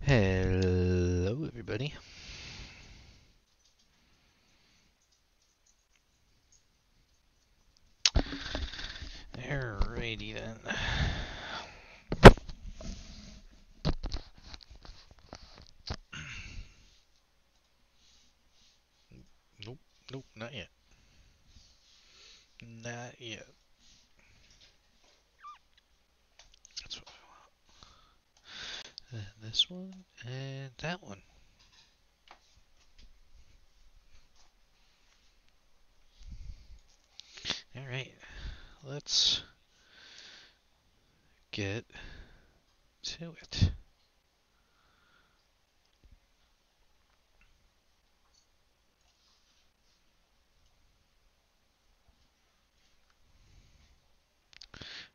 Hello, everybody. Alrighty then. Nope, nope, not yet. Not yet. That's what I want. This one and that one. Alright, let's get to it.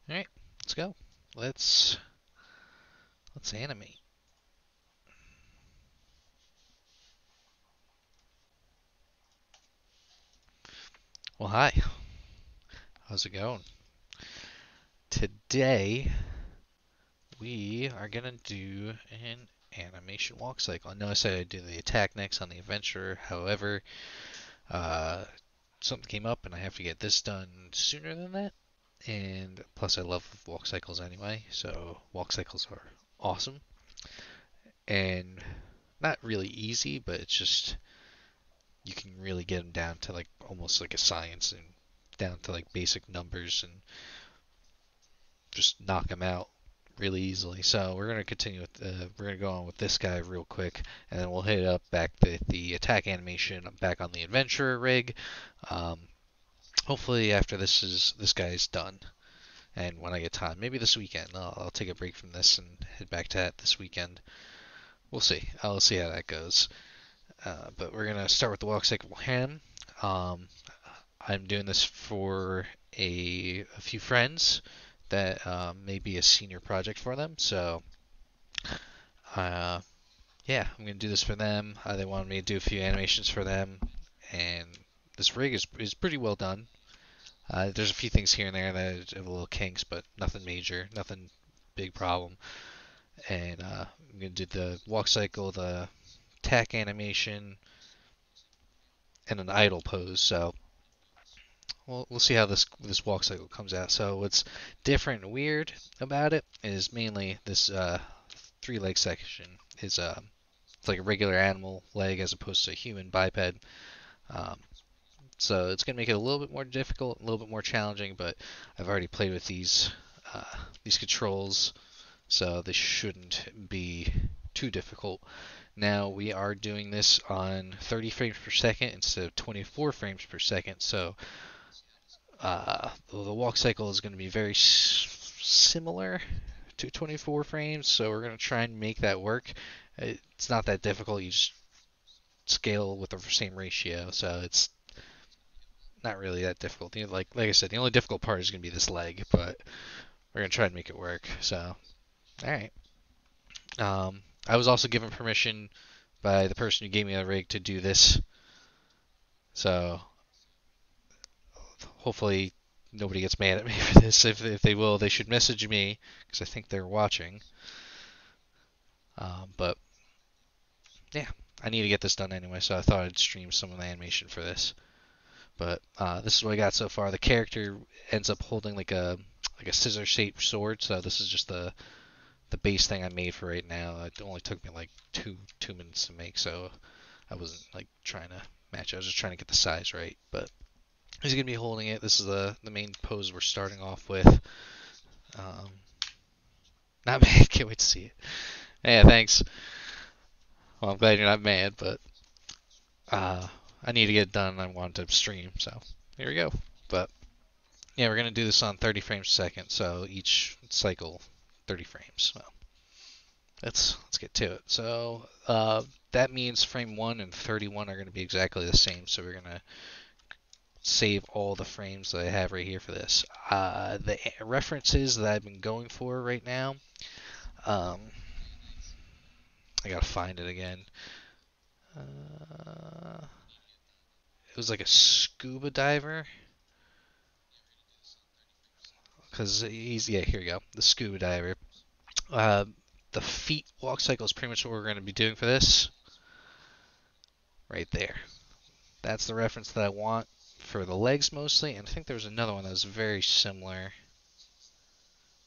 Alright, let's go. Let's animate. Well, hi. How's it going? Today we are gonna do an animation walk cycle. I know I said I'd do the attack next on the adventure. However, uh, something came up and I have to get this done sooner than that. And plus, I love walk cycles anyway, so walk cycles are awesome and not really easy, but it's just you can really get them down to like almost like a science and down to like basic numbers and just knock them out really easily. So we're gonna continue with we're gonna go on with this guy real quick, and then we'll hit up back the attack animation back on the adventurer rig. Um, Hopefully after this guy is done. And when I get time, maybe this weekend, I'll take a break from this and head back to that this weekend. We'll see. I'll see how that goes. But we're gonna start with the walk cycle ham. Um, I'm doing this for a few friends that may be a senior project for them. So uh, yeah, I'm gonna do this for them. They wanted me to do a few animations for them, and this rig is pretty well done. There's a few things here and there that have a little kinks, but nothing major, nothing big problem. And I'm gonna do the walk cycle, the tack animation, and an idle pose. So we'll see how this walk cycle comes out. So what's different and weird about it is mainly this three leg section is it's like a regular animal leg as opposed to a human biped. Um, so it's gonna make it a little bit more difficult, a little bit more challenging. But I've already played with these controls, so this shouldn't be too difficult. Now we are doing this on 30 frames per second instead of 24 frames per second, so the walk cycle is going to be very similar to 24 frames, so we're going to try and make that work. It's not that difficult, you just scale with the same ratio, so it's not really that difficult. Like I said, the only difficult part is going to be this leg, but we're going to try and make it work. So, alright. I was also given permission by the person who gave me the rig to do this. So hopefully nobody gets mad at me for this. If they will, they should message me because I think they're watching. But yeah, I need to get this done anyway, so I thought I'd stream some of the animation for this. But this is what I got so far. The character ends up holding like a scissor-shaped sword, so this is just the base thing I made for right now. It only took me like two minutes to make, so I wasn't like trying to match it. I was just trying to get the size right. But he's gonna be holding it. This is the main pose we're starting off with. Um, Not mad. Can't wait to see it. Yeah, thanks. Well, I'm glad you're not mad, but I need to get it done. I want to stream, so here we go. But yeah, we're gonna do this on 30 frames a second, so each cycle 30 frames. So let's get to it. So that means frame 1 and 31 are going to be exactly the same. So we're going to save all the frames that I have right here for this. The references that I've been going for right now, Um, I gotta find it again. Uh, it was like a scuba diver. Cause he's yeah, here you go, the scuba diver. Uh, the feet walk cycle is pretty much what we're going to be doing for this. Right there. That's the reference that I want for the legs mostly, and I think there was another one that was very similar.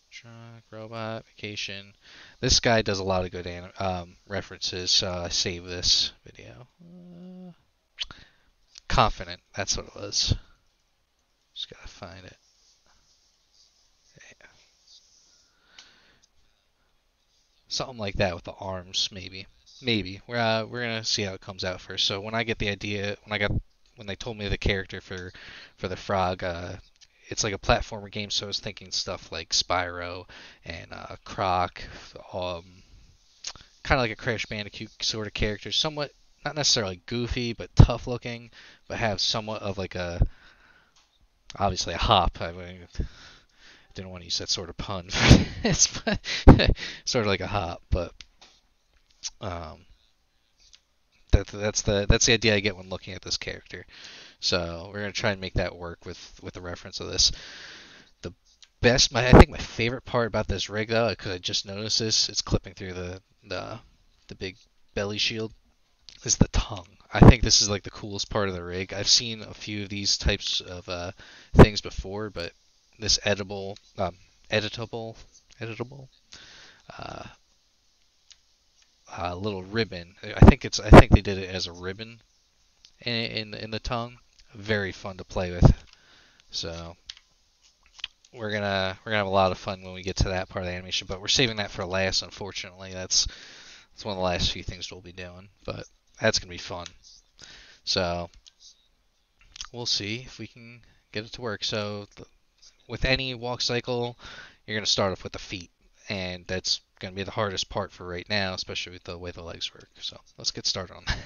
Truck, robot, vacation. This guy does a lot of good references, so I save this video. Confident, that's what it was. Just gotta find it. Something like that with the arms, maybe. Maybe. We're gonna see how it comes out first. So when I get the idea, when they told me the character for the frog, it's like a platformer game. So I was thinking stuff like Spyro and Croc, um, kind of like a Crash Bandicoot sort of character, somewhat not necessarily goofy but tough looking, but have somewhat of like a obviously a hop. I mean, didn't want to use that sort of pun for this, but sort of like a hop, but um, that's the idea I get when looking at this character. So we're gonna try and make that work with the reference of this. The I think my favorite part about this rig though, because I just noticed this, it's clipping through the big belly shield, is the tongue. I think this is like the coolest part of the rig. I've seen a few of these types of things before, but this editable uh, little ribbon. I think they did it as a ribbon in the tongue. Very fun to play with. So we're gonna have a lot of fun when we get to that part of the animation, but we're saving that for last. Unfortunately, that's one of the last few things we'll be doing, but that's gonna be fun. So we'll see if we can get it to work. So with any walk cycle, you're gonna start off with the feet, and that's gonna be the hardest part for right now, especially with the way the legs work. So let's get started on that.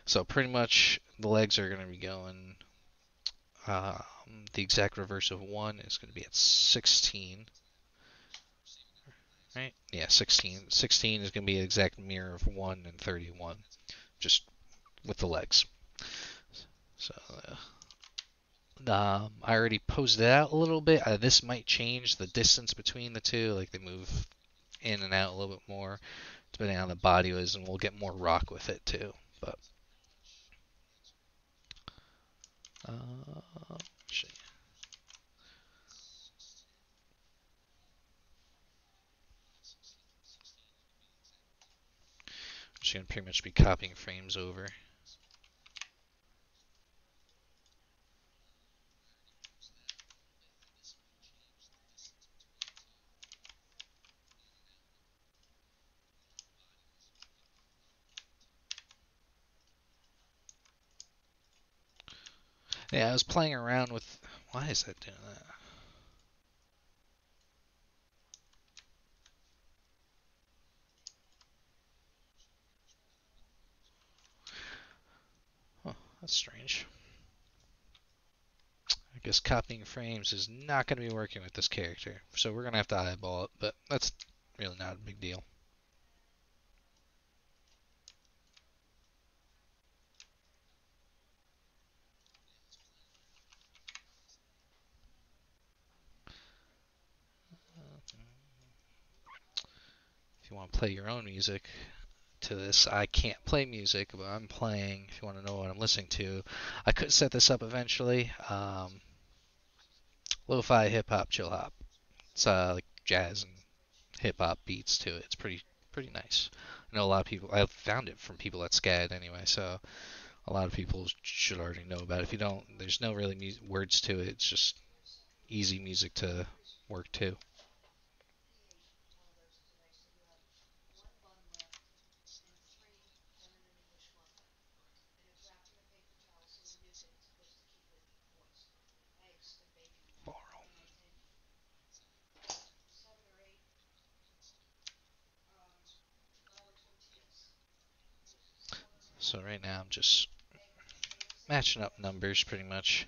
So pretty much the legs are gonna be going. Um, the exact reverse of 1 is going to be at 16, right? Yeah, 16. 16 is going to be the exact mirror of 1 and 31, just with the legs. So I already posed it out a little bit. This might change the distance between the two, like they move in and out a little bit more, depending on the body was, and we'll get more rock with it too. But uh, just gonna pretty much be copying frames over. Yeah, I was playing around with. Why is that doing that? Huh, that's strange. I guess copying frames is not going to be working with this character, so we're going to have to eyeball it, but that's really not a big deal. If you want to play your own music to this, I can't play music, but I'm playing. If you want to know what I'm listening to, I could set this up eventually. Lo-fi hip hop, chill hop. It's like jazz and hip hop beats to it. It's pretty nice. I know a lot of people. I've found it from people at SCAD anyway, so a lot of people should already know about it. If you don't, there's no really words to it. It's just easy music to work to. So right now I'm just matching up numbers pretty much.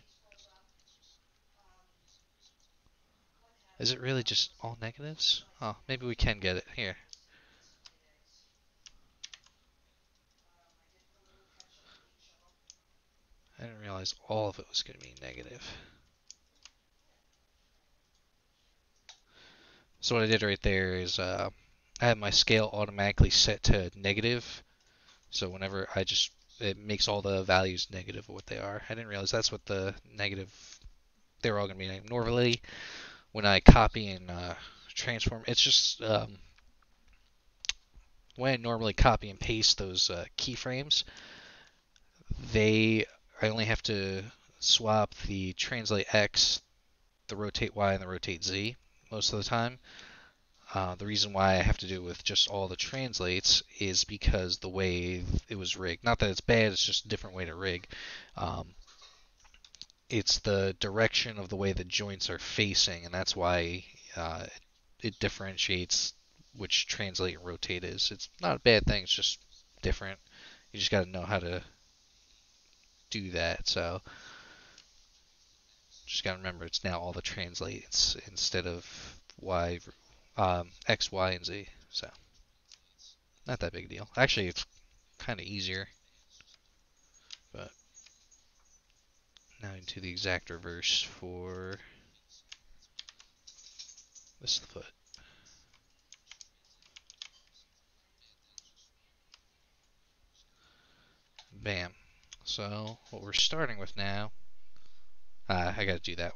Is it really just all negatives? Oh, maybe we can get it. Here. I didn't realize all of it was going to be negative. So what I did right there is I had my scale automatically set to negative. So whenever it makes all the values negative of what they are. I didn't realize that's what the negative, they were all going to be negative. Normally, when I copy and transform, it's just when I normally copy and paste those keyframes, I only have to swap the translate X, the rotate Y, and the rotate Z most of the time. The reason why I have to do it with just all the translates is because the way it was rigged. Not that it's bad, it's just a different way to rig. Um, it's the direction of the way the joints are facing, and that's why uh, it differentiates which translate and rotate is. It's not a bad thing, it's just different. You just got to know how to do that. So just got to remember it's now all the translates instead of Y, X, Y, and Z. So not that big a deal. Actually, it's kind of easier, but now into the exact reverse for this foot. Bam. So what we're starting with now, I got to do that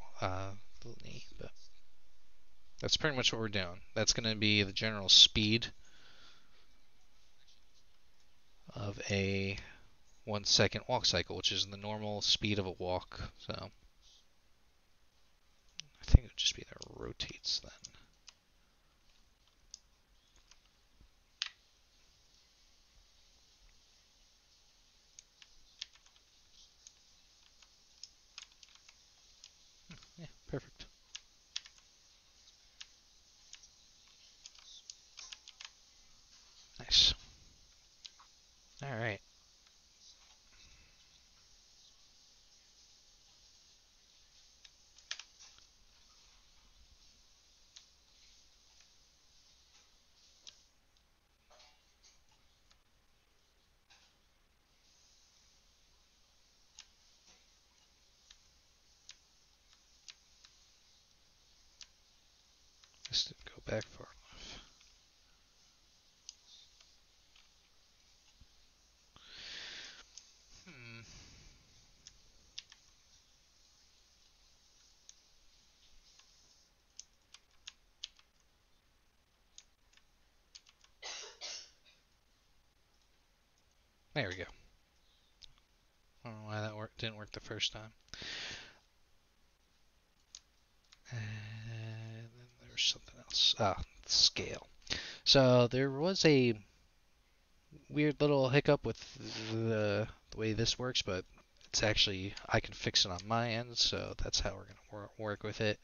little knee, but that's pretty much what we're doing. That's going to be the general speed of a 1 second walk cycle, which is the normal speed of a walk. So I think it would just be that it rotates then. Yeah, perfect. Nice. All right. This didn't go back far enough. Hmm. There we go. I don't know why that didn't work the first time. And then there's something else. Scale. So there was a weird little hiccup with the way this works, but it's actually, I can fix it on my end, so that's how we're going to work with it,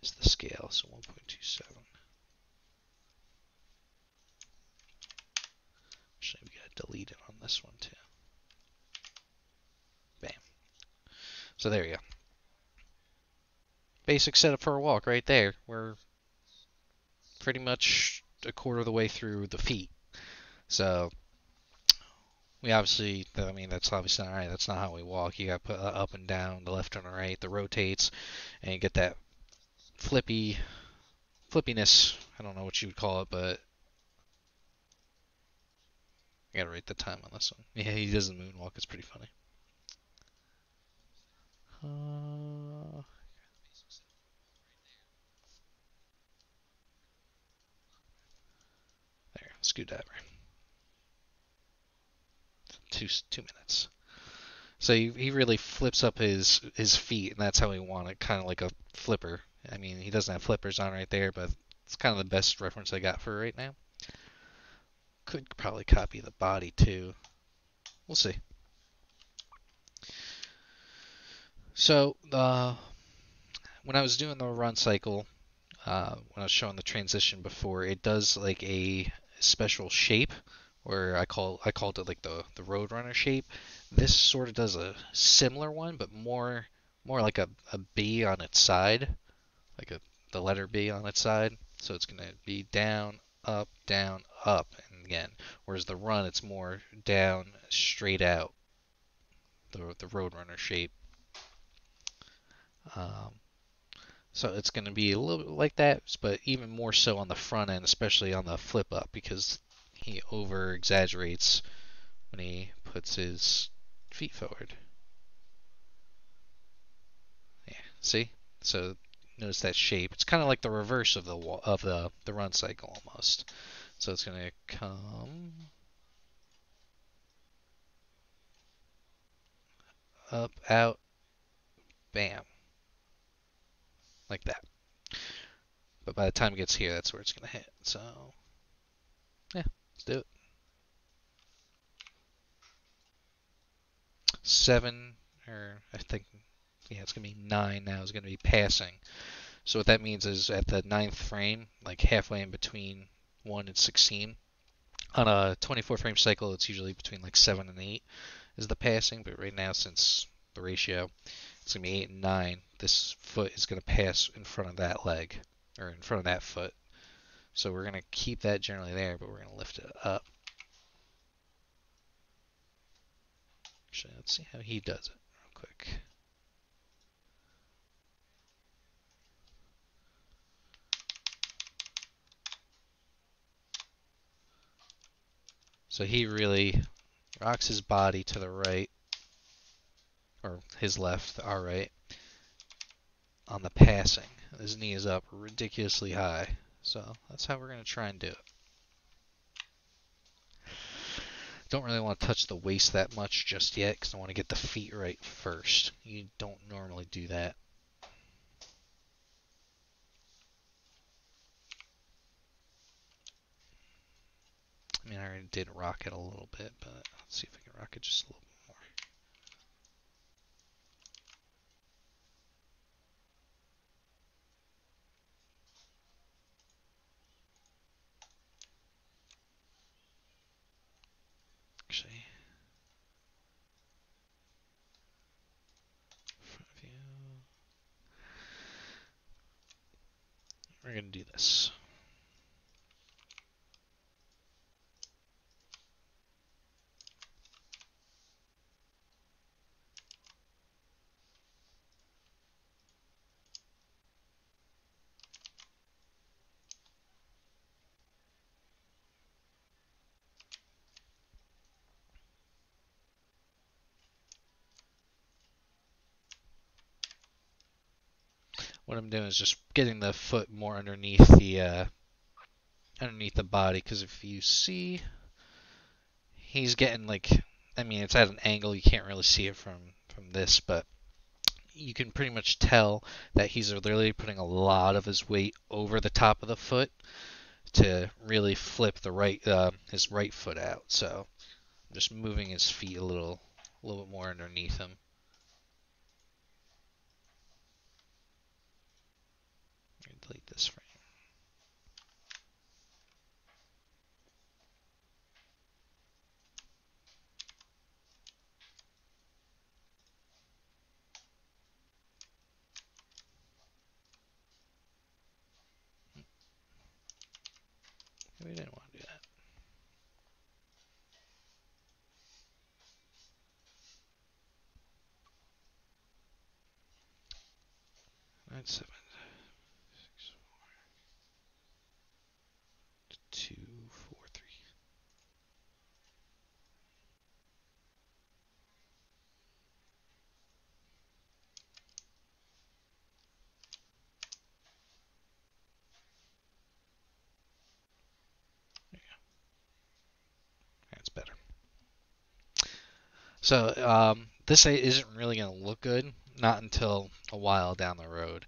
is the scale. So 1.27. Actually, we got to delete it on this one too. Bam. So there you go. Basic setup for a walk right there. We're pretty much a quarter of the way through the feet. So we obviously, I mean, that's obviously not right. That's not how we walk. You got to put up and down, the left and the right, the rotates, and you get that flippiness. I don't know what you would call it, but I gotta rate the time on this one. Yeah, he does the moonwalk. It's pretty funny. There, screwdriver. 2 minutes. So he really flips up his feet, and that's how he won it, kind of like a flipper. I mean, he doesn't have flippers on right there, but it's kind of the best reference I got for right now. Could probably copy the body too. We'll see. So when I was doing the run cycle, when I was showing the transition before, it does like a special shape, where I called it like the Roadrunner shape. This sort of does a similar one, but more like a B on its side, like a the letter B on its side. So it's going to be down, up, and again. Whereas the run, it's more down, straight out, the Roadrunner shape. Um, so it's going to be a little bit like that, but even more so on the front end, especially on the flip up, because he over exaggerates when he puts his feet forward. Yeah, see? So notice that shape. It's kind of like the reverse of the run cycle almost. So it's gonna come up, out, bam, like that. But by the time it gets here, that's where it's gonna hit. So yeah, let's do it. 7, or I think, yeah, it's gonna be 9 now. Is gonna be passing. So what that means is at the ninth frame, like halfway in between 1 and 16. On a 24 frame cycle, it's usually between like 7 and 8 is the passing, but right now, since the ratio, it's going to be 8 and 9. This foot is going to pass in front of that leg, or in front of that foot. So we're going to keep that generally there, but we're going to lift it up. Actually, let's see how he does it real quick. So he really rocks his body to the right, or his left, our right, on the passing. His knee is up ridiculously high. So that's how we're going to try and do it. Don't really want to touch the waist that much just yet because I want to get the feet right first. You don't normally do that. I mean, I already did rock it a little bit, but let's see if I can rock it just a little bit more. Actually, front view. We're going to do this. What I'm doing is just getting the foot more underneath the body, because if you see, he's getting like, I mean, it's at an angle, you can't really see it from this, but you can pretty much tell that he's literally putting a lot of his weight over the top of the foot to really flip his right foot out. So I'm just moving his feet a little bit more underneath him. Delete this frame. We didn't want to do that. That's 7, 6, 2, 4, 3. That's better. So this isn't really going to look good, not until a while down the road.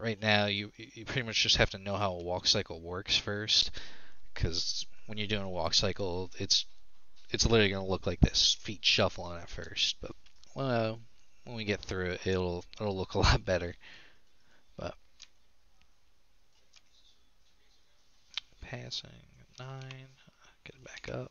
Right now, you pretty much just have to know how a walk cycle works first, because when you're doing a walk cycle, it's literally going to look like this, feet shuffling at first. But well, when we get through it, it'll look a lot better. But passing 9, get it back up.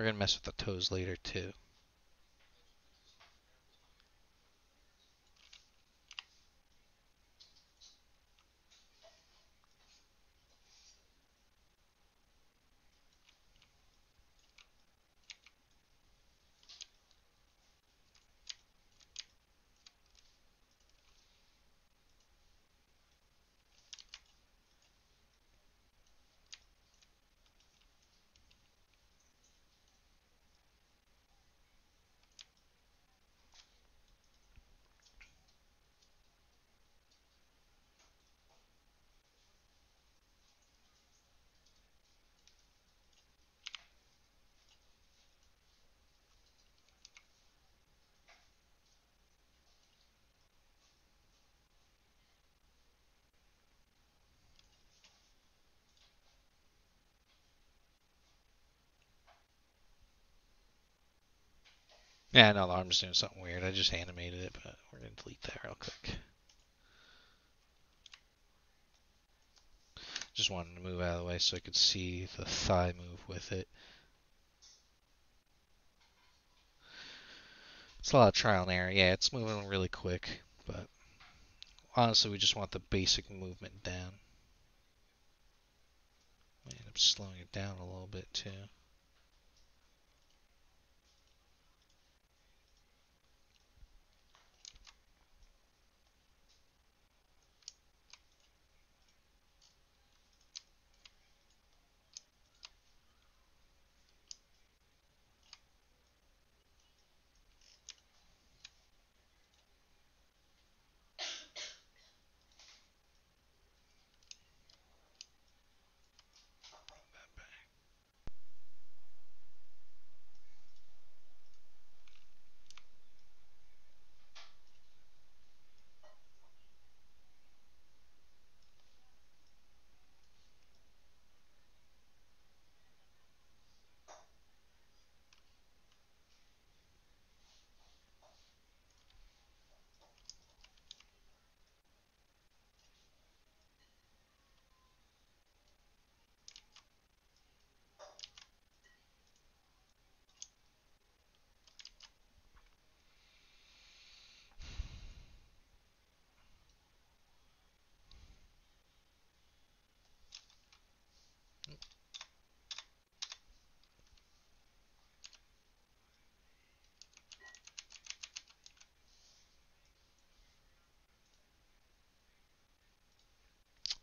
We're gonna mess with the toes later too. Yeah, no, the arm's doing something weird. I just animated it, but we're gonna delete that real quick. Just wanted to move out of the way so I could see the thigh move with it. It's a lot of trial and error. Yeah, it's moving really quick, but honestly, we just want the basic movement down. I end up slowing it down a little bit too.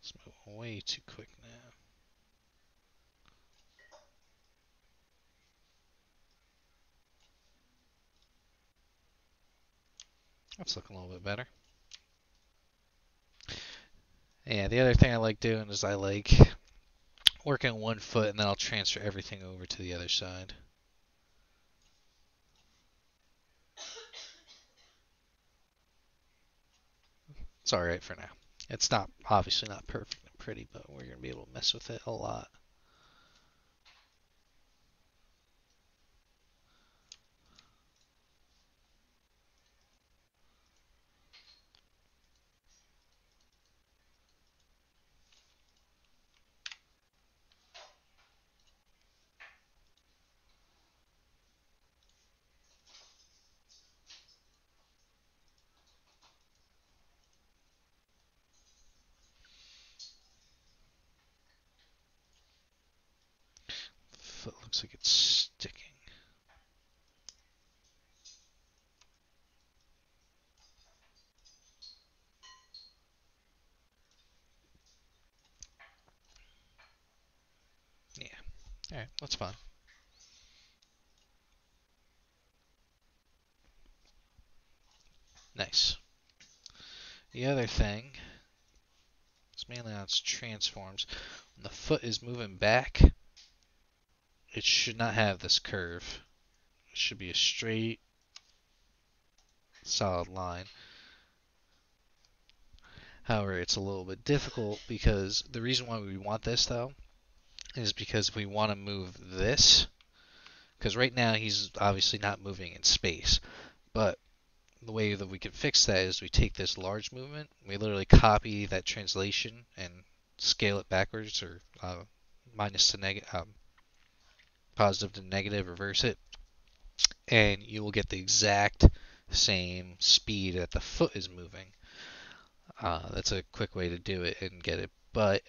It's moving way too quick now. That's looking a little bit better. Yeah, the other thing I like doing is I like working on one foot and then I'll transfer everything over to the other side. It's alright for now. It's not obviously not perfect and pretty, but we're going to be able to mess with it a lot. Foot looks like it's sticking. Yeah. Alright, that's fine. Nice. The other thing is mainly on its transforms. When the foot is moving back, it should not have this curve. It should be a straight, solid line. However, it's a little bit difficult because the reason why we want this though is because if we want to move this, because right now he's obviously not moving in space, but the way that we can fix that is we take this large movement, we literally copy that translation and scale it backwards or minus to negative, positive to negative, reverse it, and you will get the exact same speed that the foot is moving. That's a quick way to do it and get it. But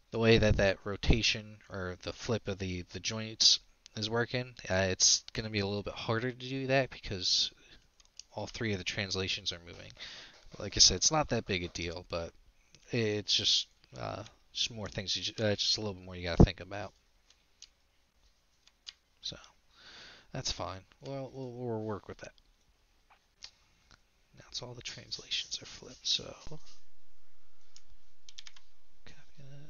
the way that that rotation or the flip of the joints is working, it's going to be a little bit harder to do that because all three of the translations are moving. Like I said, it's not that big a deal, but it's just more things. Just a little bit more you got to think about. So that's fine. We'll work with that. Now it's all the translations are flipped. So copy that.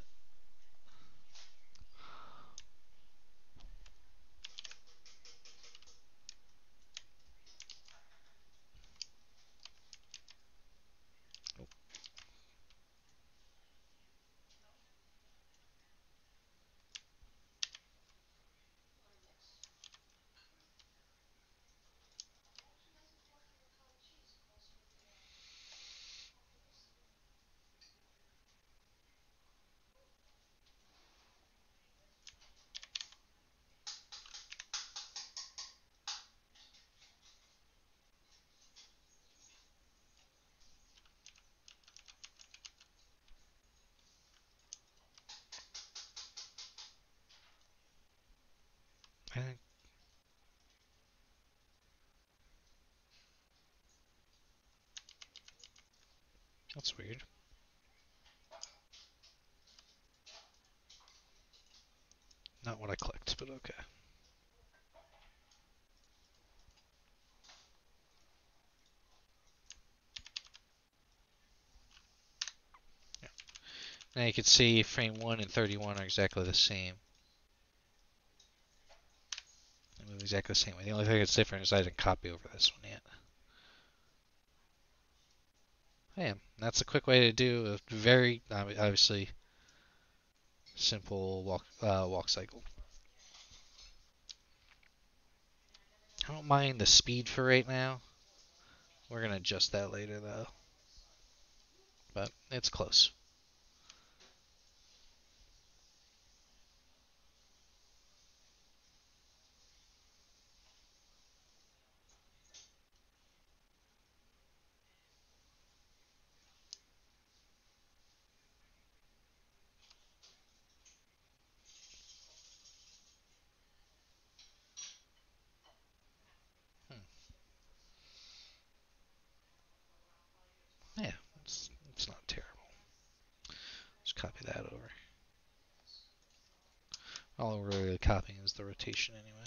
That's weird. Not what I clicked, but okay. Yeah. Now you can see frame 1 and 31 are exactly the same. They move exactly the same way. The only thing that's different is I didn't copy over this one yet. Hey, that's a quick way to do a very obviously simple walk cycle. I don't mind the speed for right now. We're gonna adjust that later though, but it's close. Hmm. Yeah, it's not terrible. Just copy that over. All we're really copying is the rotation anyway.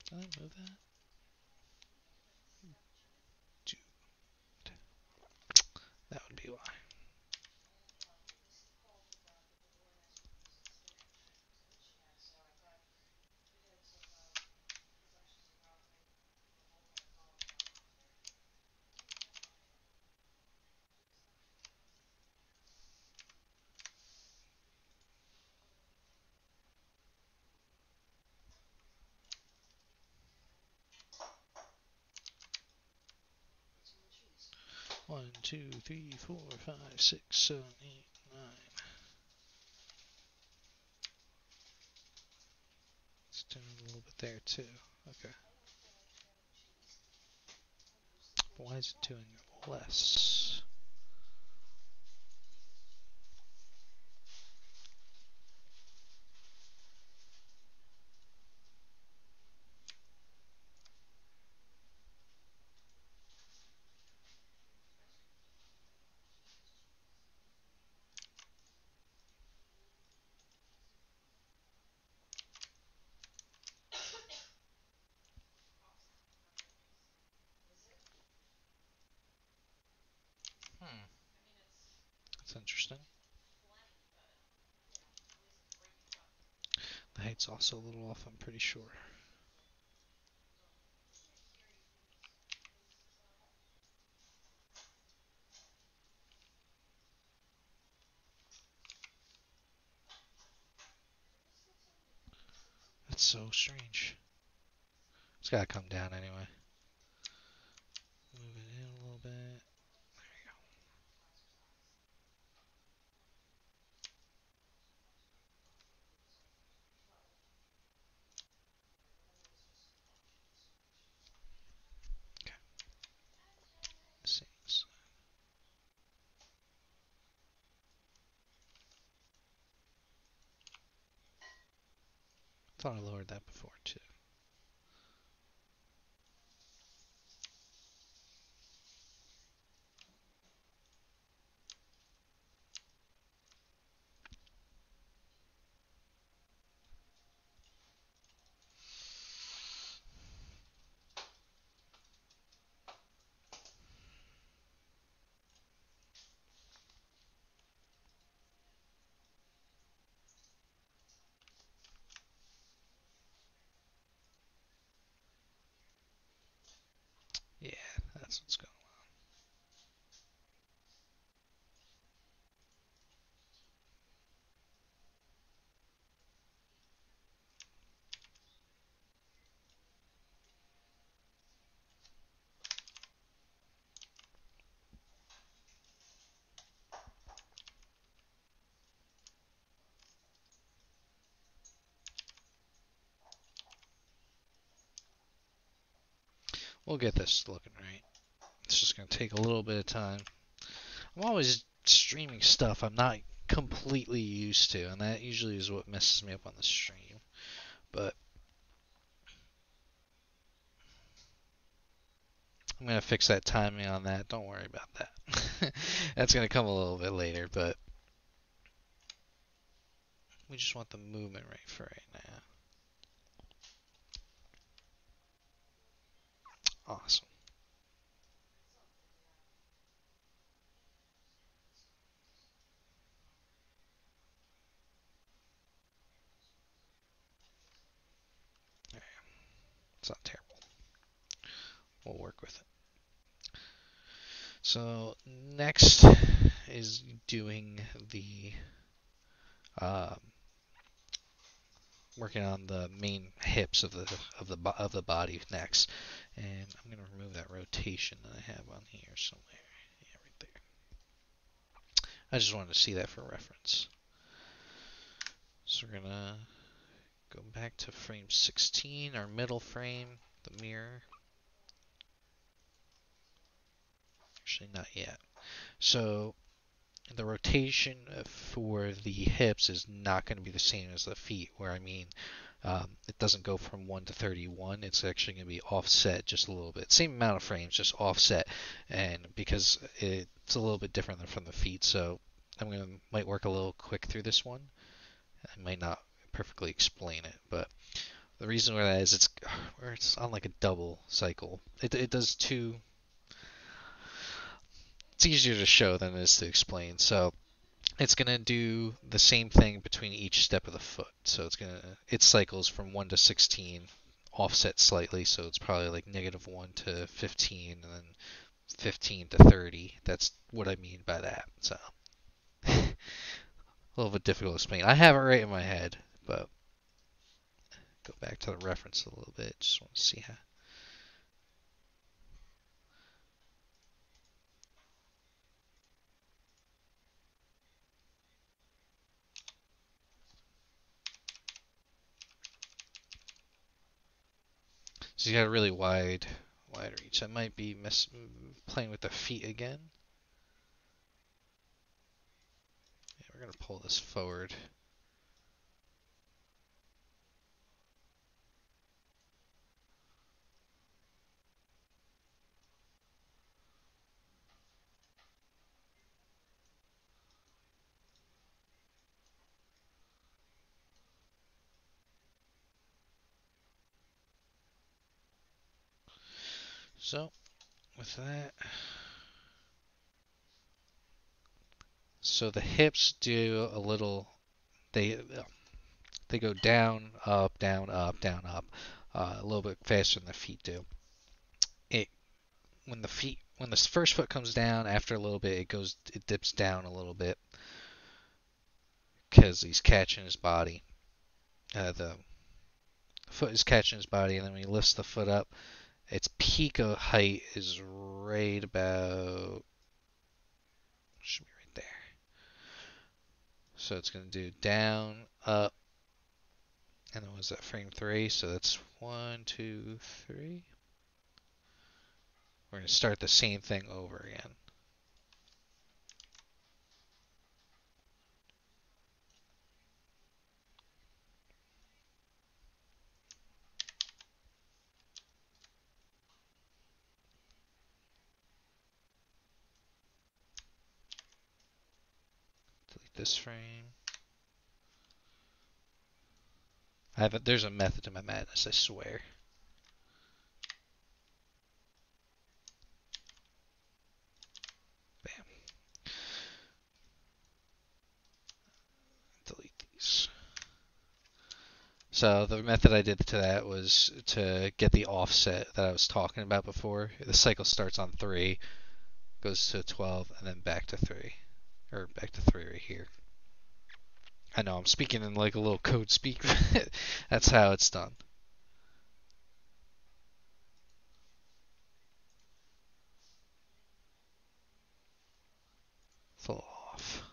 Can I move that? That would be why. One, two, three, 4, 5, 6, 7, 8, 9. It's doing a little bit there too. Okay. But why is it doing less? That's interesting. The height's also a little off, I'm pretty sure. That's so strange. It's gotta come down anyway. Move it in a little bit. There you go. Okay. Seems. Thought I lowered that before too. Yeah, that's what's going on. We'll get this looking right. It's just gonna take a little bit of time. I'm always streaming stuff I'm not completely used to, and that usually is what messes me up on the stream. But I'm gonna fix that timing on that. Don't worry about that. That's gonna come a little bit later, but we just want the movement right for right now. Awesome. There, it's not terrible. We'll work with it. So next is doing the um, working on the main hips of the body next, and I'm gonna remove that rotation that I have on here somewhere. Yeah, right there. I just wanted to see that for reference. So we're gonna go back to frame 16, our middle frame, the mirror. Actually, not yet. So the rotation for the hips is not going to be the same as the feet, where I mean, it doesn't go from 1 to 31. It's actually going to be offset just a little bit. Same amount of frames, just offset. And because it's a little bit different than from the feet, so might work a little quick through this one. I might not perfectly explain it, but the reason why that is it's on like a double cycle. It does two. It's easier to show than it is to explain. So it's going to do the same thing between each step of the foot. So it cycles from 1 to 16, offset slightly, so it's probably like -1 to 15, and then 15 to 30. That's what I mean by that. So a little bit difficult to explain. I have it right in my head, but go back to the reference a little bit. Just want to see how. So you got a really wide reach. I might be playing with the feet again. Yeah, we're gonna pull this forward. So with that, So the hips do a little. They go down, up, down, up, down, up, a little bit faster than the feet do. It when the first foot comes down, after a little bit, it dips down a little bit because he's catching his body. The foot is catching his body, and then when he lifts the foot up, its peak of height is right about should be right there. So it's gonna do down, up, and then was that frame 3? So that's 1, 2, 3. We're gonna start the same thing over again. Delete this frame. There's a method to my madness, I swear. Bam. Delete these. So the method I did to that was to get the offset that I was talking about before. The cycle starts on 3, goes to 12, and then back to 3. Or back to 3 right here. I know, I'm speaking in like a little code speak. That's how it's done. Full off.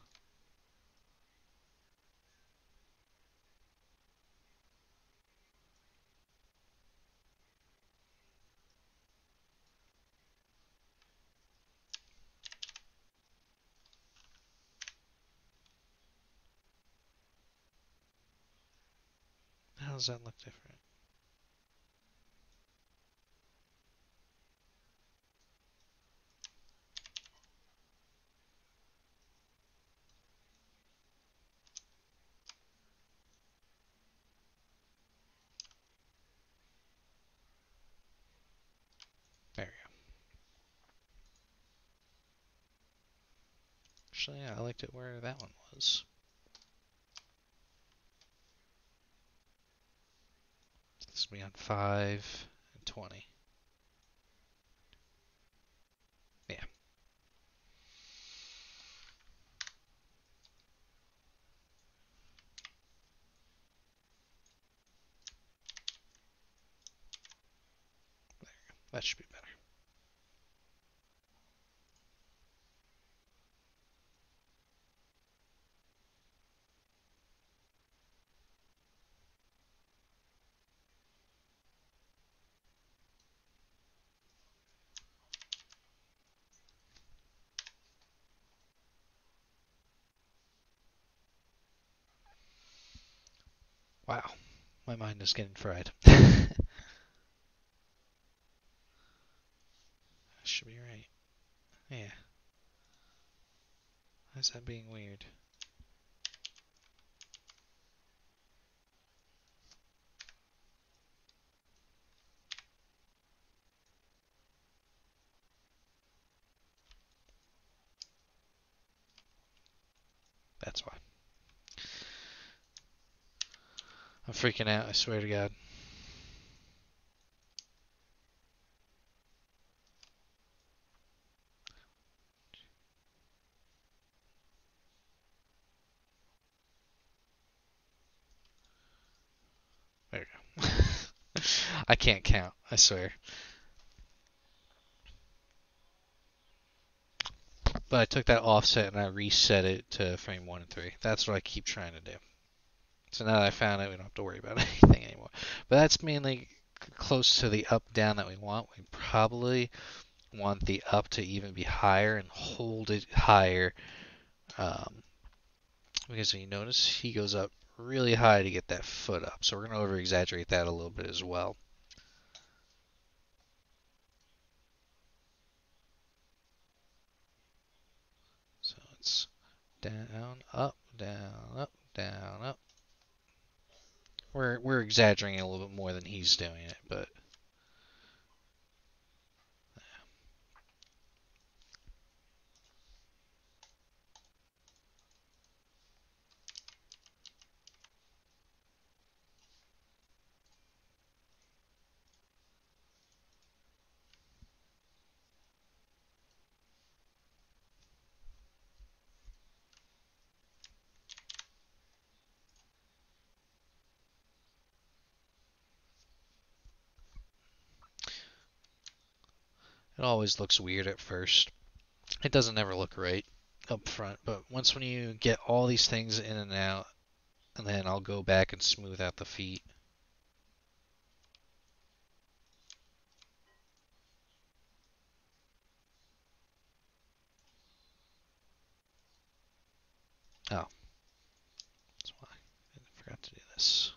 How does that look different? There we go. Actually, yeah, I liked it where that one was. This will be on 5 and 20. Yeah. That should be better. Wow. My mind is getting fried. Should be right. Yeah. Why is that being weird? That's why. I'm freaking out, I swear to God. There we go. I can't count, I swear. But I took that offset and I reset it to frame 1 and 3. That's what I keep trying to do. So now that I found it, we don't have to worry about anything anymore. But that's mainly close to the up down that we want. We probably want the up to even be higher and hold it higher. Because you notice he goes up really high to get that foot up. So we're going to over exaggerate that a little bit as well. So it's down, up, down, up, down, up. We're exaggerating a little bit more than he's doing it, but It always looks weird at first. It doesn't ever look right up front, but once when you get all these things in and out, and then I'll go back and smooth out the feet. Oh, that's why I forgot to do this.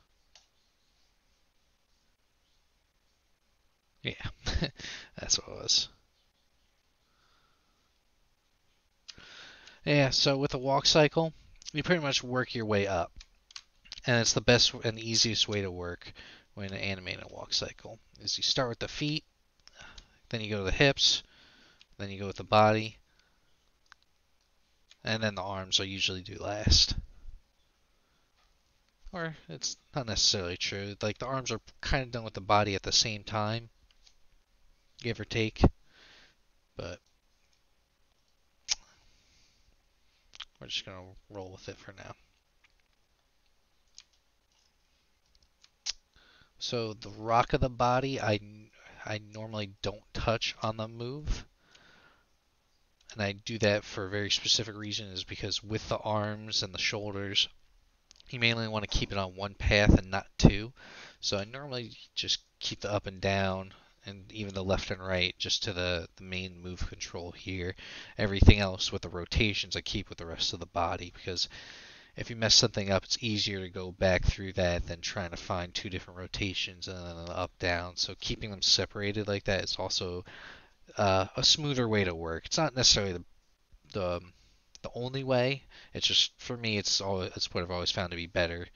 Yeah, that's what it was. Yeah, so with a walk cycle, you pretty much work your way up. And it's the best and easiest way to work when animating a walk cycle. Is you start with the feet, then you go to the hips, then you go with the body, and then the arms I usually do last. Or it's not necessarily true. Like the arms are kind of done with the body at the same time, give or take. But we're just gonna roll with it for now. So the rock of the body, I normally don't touch on the move, and I do that for a very specific reason. Is because with the arms and the shoulders, you mainly want to keep it on one path and not two. So I normally just keep the up and down and even the left and right just to the main move control here. Everything else with the rotations I keep with the rest of the body, because if you mess something up, it's easier to go back through that than trying to find two different rotations and then up down. So keeping them separated like that is also a smoother way to work. It's not necessarily the the only way. It's just for me, it's what I've always found to be better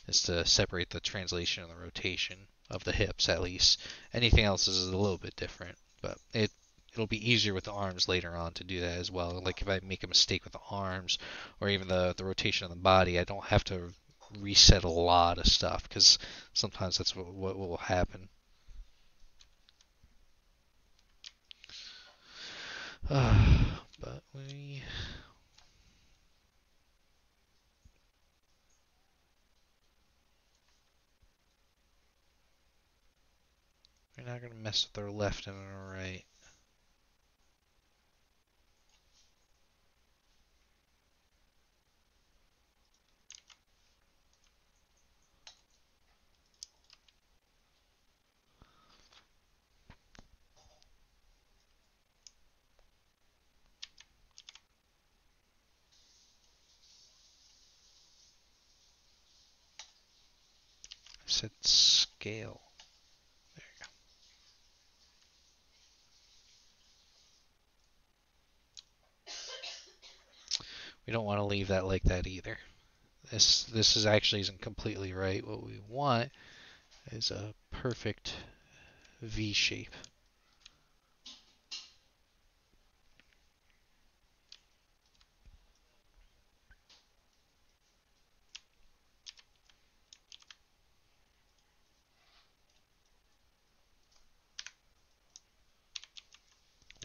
is to separate the translation and the rotation of the hips at least. Anything else is a little bit different, but it'll be easier with the arms later on to do that as well. Like if I make a mistake with the arms or even the rotation of the body, I don't have to reset a lot of stuff because sometimes that's what will happen. But we're not gonna mess with our left and our right. I said scale. There you go. We don't want to leave that like that either. This is actually isn't completely right. What we want is a perfect V shape.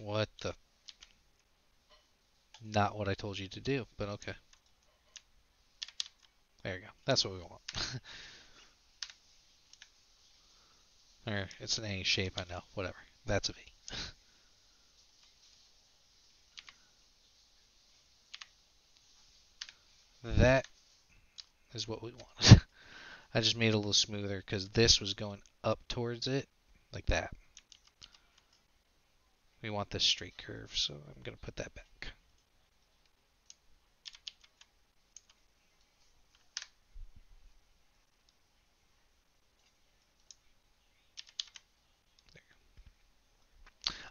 What the? Not what I told you to do, but okay. There you go. That's what we want. Or it's an A shape, I know. Whatever. That's a V. That is what we want. I just made it a little smoother because this was going up towards it like that. We want this straight curve, so I'm going to put that back.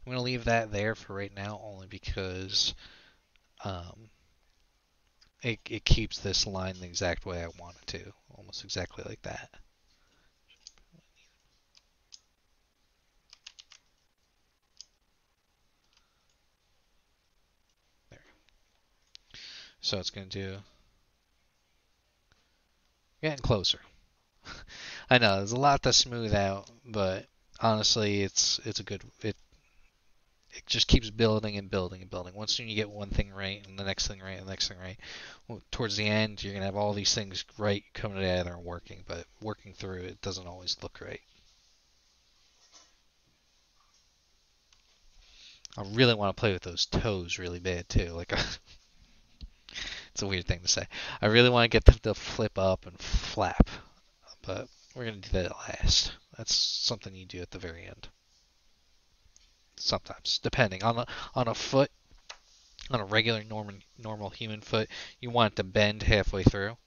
I'm going to leave that there for right now only because um, it keeps this line the exact way I want it to. Almost exactly like that. There. So it's going to do... Getting closer. I know, there's a lot to smooth out, but honestly, it's a good... It just keeps building and building and building. Once you get one thing right, and the next thing right, and the next thing right, well, towards the end, you're going to have all these things right coming together and working, but working through it doesn't always look right. I really want to play with those toes really bad too. Like it's a weird thing to say. I really want to get them to flip up and flap, but we're gonna do that at last. That's something you do at the very end. Sometimes, depending on a foot, on a regular normal human foot, you want it to bend halfway through.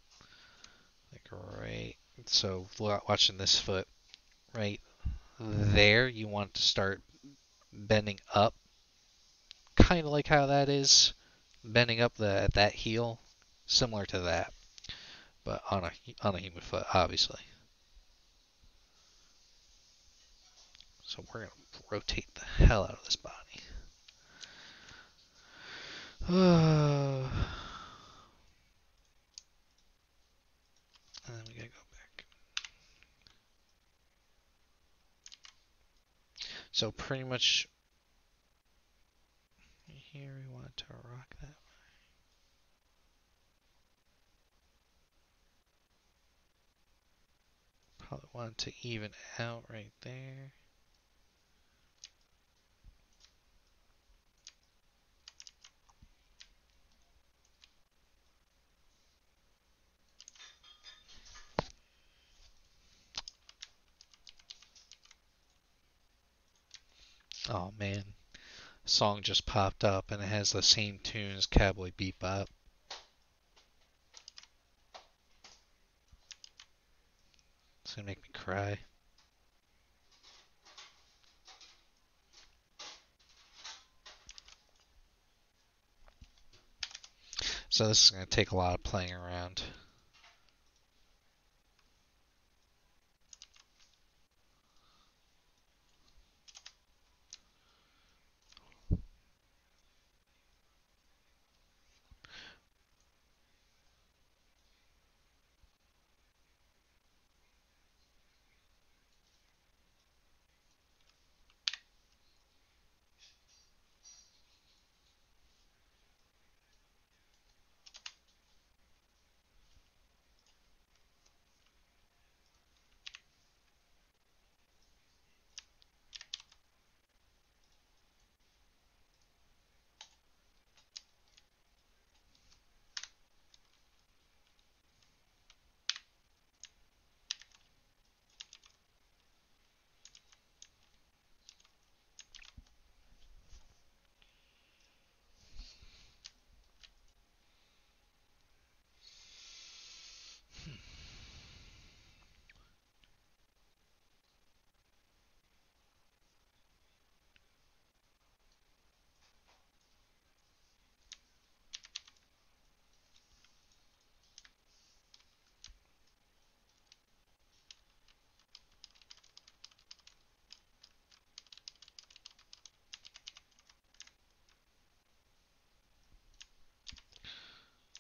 Like right. So watching this foot right there, you want to start bending up, kind of like how that is bending up the that heel, similar to that, but on a human foot, obviously. So we're gonna rotate the hell out of this body. And then we gotta go back. So pretty much here we want to rock that. Probably want to even out right there. Oh man, song just popped up and it has the same tune as Cowboy Bebop. It's gonna make me cry. So this is gonna take a lot of playing around.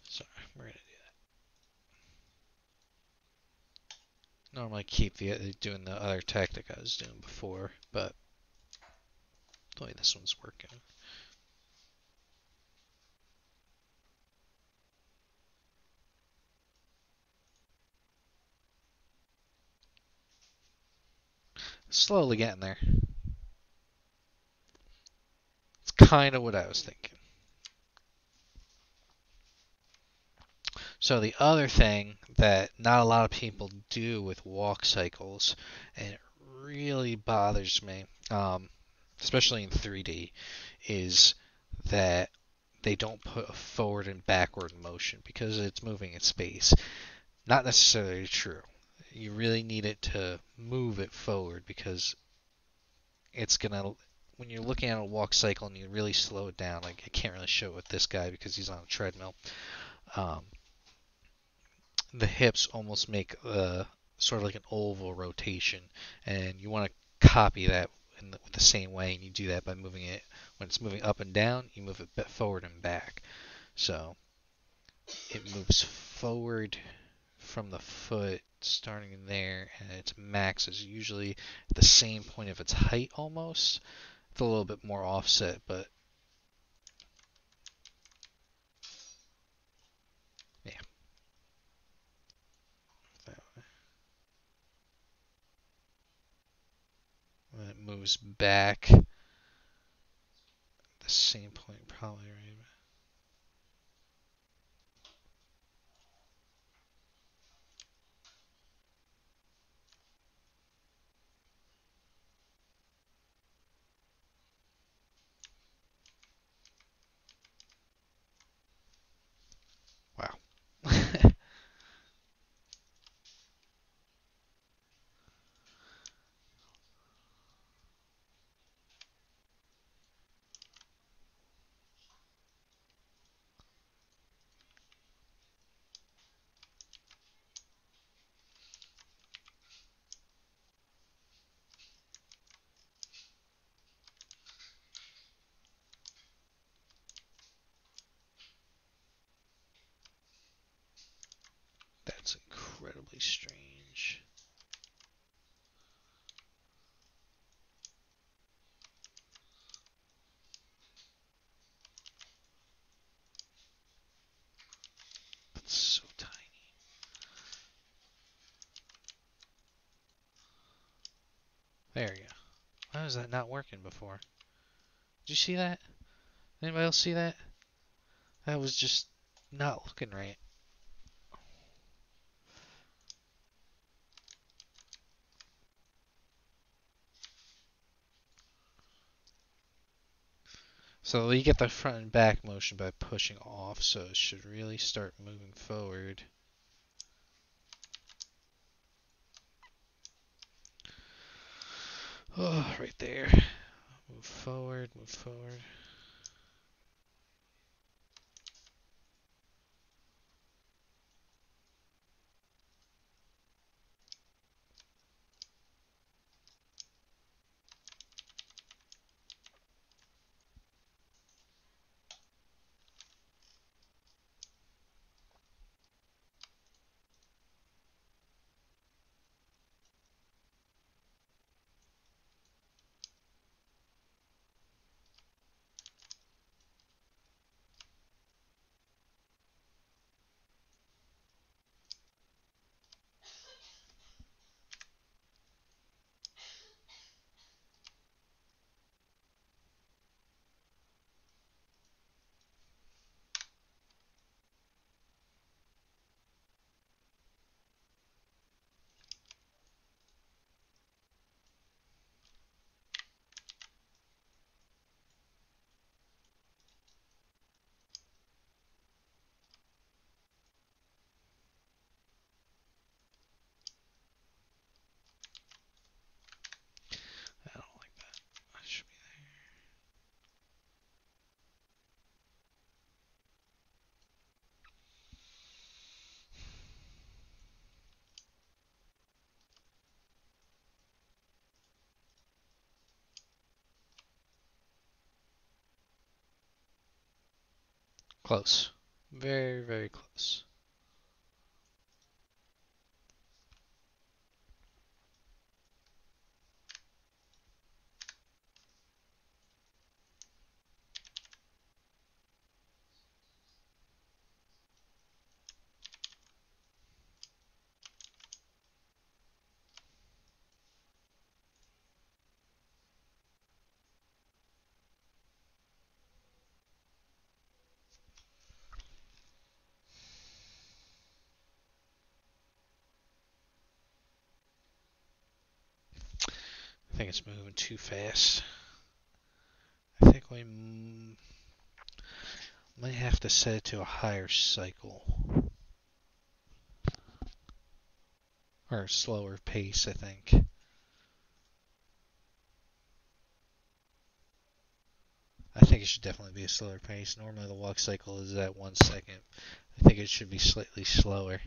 Sorry, we're gonna normally keep doing the other tactic I was doing before, but the way this one's working. Slowly getting there. It's kind of what I was thinking. So the other thing that not a lot of people do with walk cycles, and it really bothers me, especially in 3D, is that they don't put a forward and backward motion because it's moving in space. Not necessarily true. You really need it to move it forward because it's gonna. When you're looking at a walk cycle and you really slow it down, like I can't really show it with this guy because he's on a treadmill. Um, the hips almost make sort of like an oval rotation, and you want to copy that with the same way, and you do that by moving it when it's moving up and down. You move it forward and back, so it moves forward from the foot starting in there, and its max is usually at the same point of its height almost. It's a little bit more offset, but yeah. When it moves back, the same point, probably, right? Wow. That's incredibly strange. That's so tiny. There you go. Why was that not working before? Did you see that? Anybody else see that? That was just not looking right. So you get the front and back motion by pushing off, so it should really start moving forward. Oh, right there. Move forward, move forward. I don't like that. I should be close. Very, very close. I think it's moving too fast. I think we might have to set it to a higher cycle. Or a slower pace, I think. I think it should definitely be a slower pace. Normally the walk cycle is at 1 second. I think it should be slightly slower.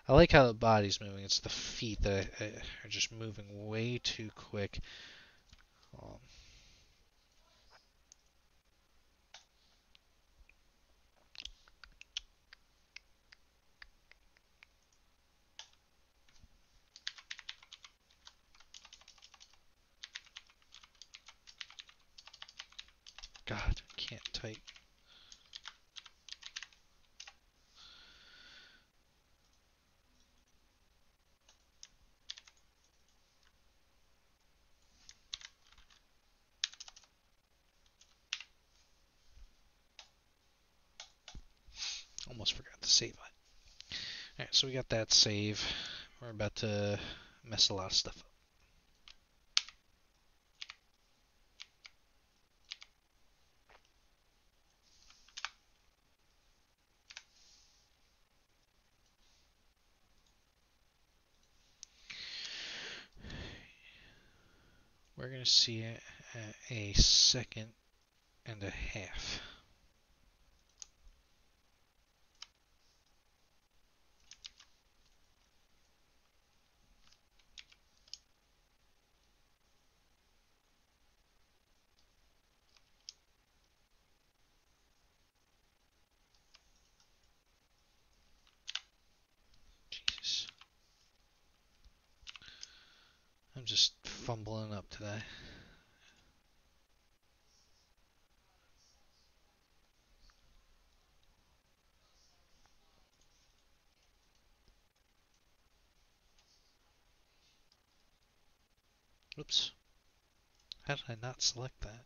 I like how the body's moving. It's the feet that are just moving way too quick. Um, God, can't type. almost forgot to save it. Alright, so we got that save. We're about to mess a lot of stuff up. We're going to see it at a 2.5 seconds. Jesus. I'm just fumbling up today. Oops. How did I not select that?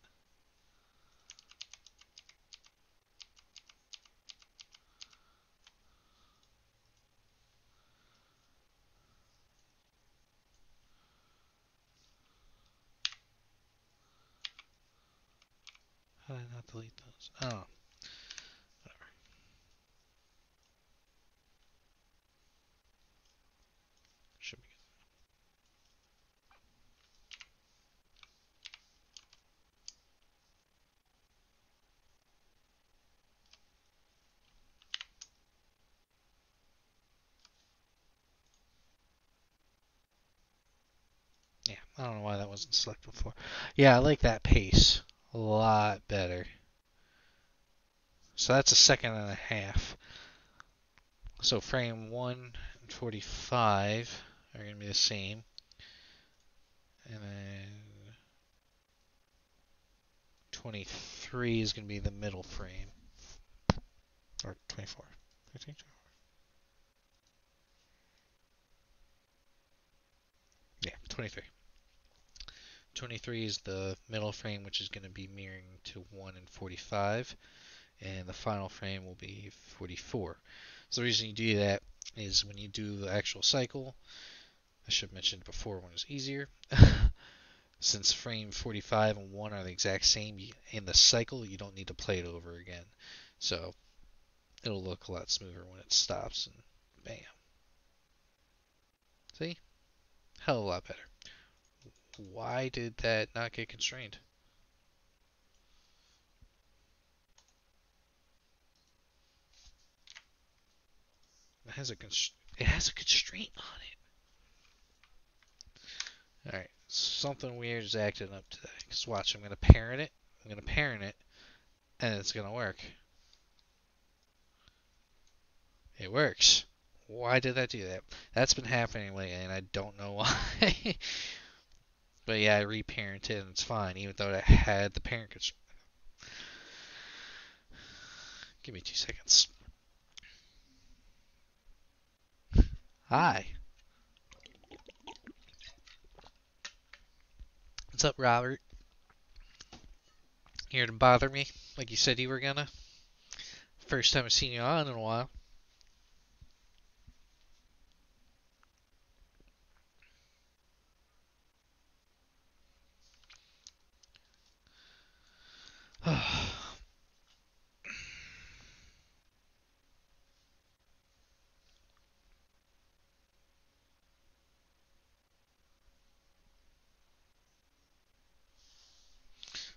How did I not delete those? Oh, whatever. Should be good. Yeah, I don't know why that wasn't selected before. Yeah, I like that pace a lot better. So that's a 1.5 seconds. So frame 1 and 45 are going to be the same. And then 23 is going to be the middle frame. Or 24. 13, 24. Yeah, 23. 23 is the middle frame, which is going to be mirroring to 1 and 45. And the final frame will be 44. So the reason you do that is when you do the actual cycle, I should have mentioned before when it was easier. Since frame 45 and 1 are the exact same in the cycle, you don't need to play it over again. So it'll look a lot smoother when it stops and bam. See? Hell of a lot better. Why did that not get constrained? It has a constraint on it. Alright, something weird is acting up today. Just watch, I'm going to parent it. And it's going to work. It works. Why did that do that? That's been happening lately, and I don't know why. But yeah, I reparented, and it's fine, even though I had the parent constraint. Give me 2 seconds. Hi. What's up, Robert? Here to bother me, like you said you were gonna? First time I've seen you on in a while.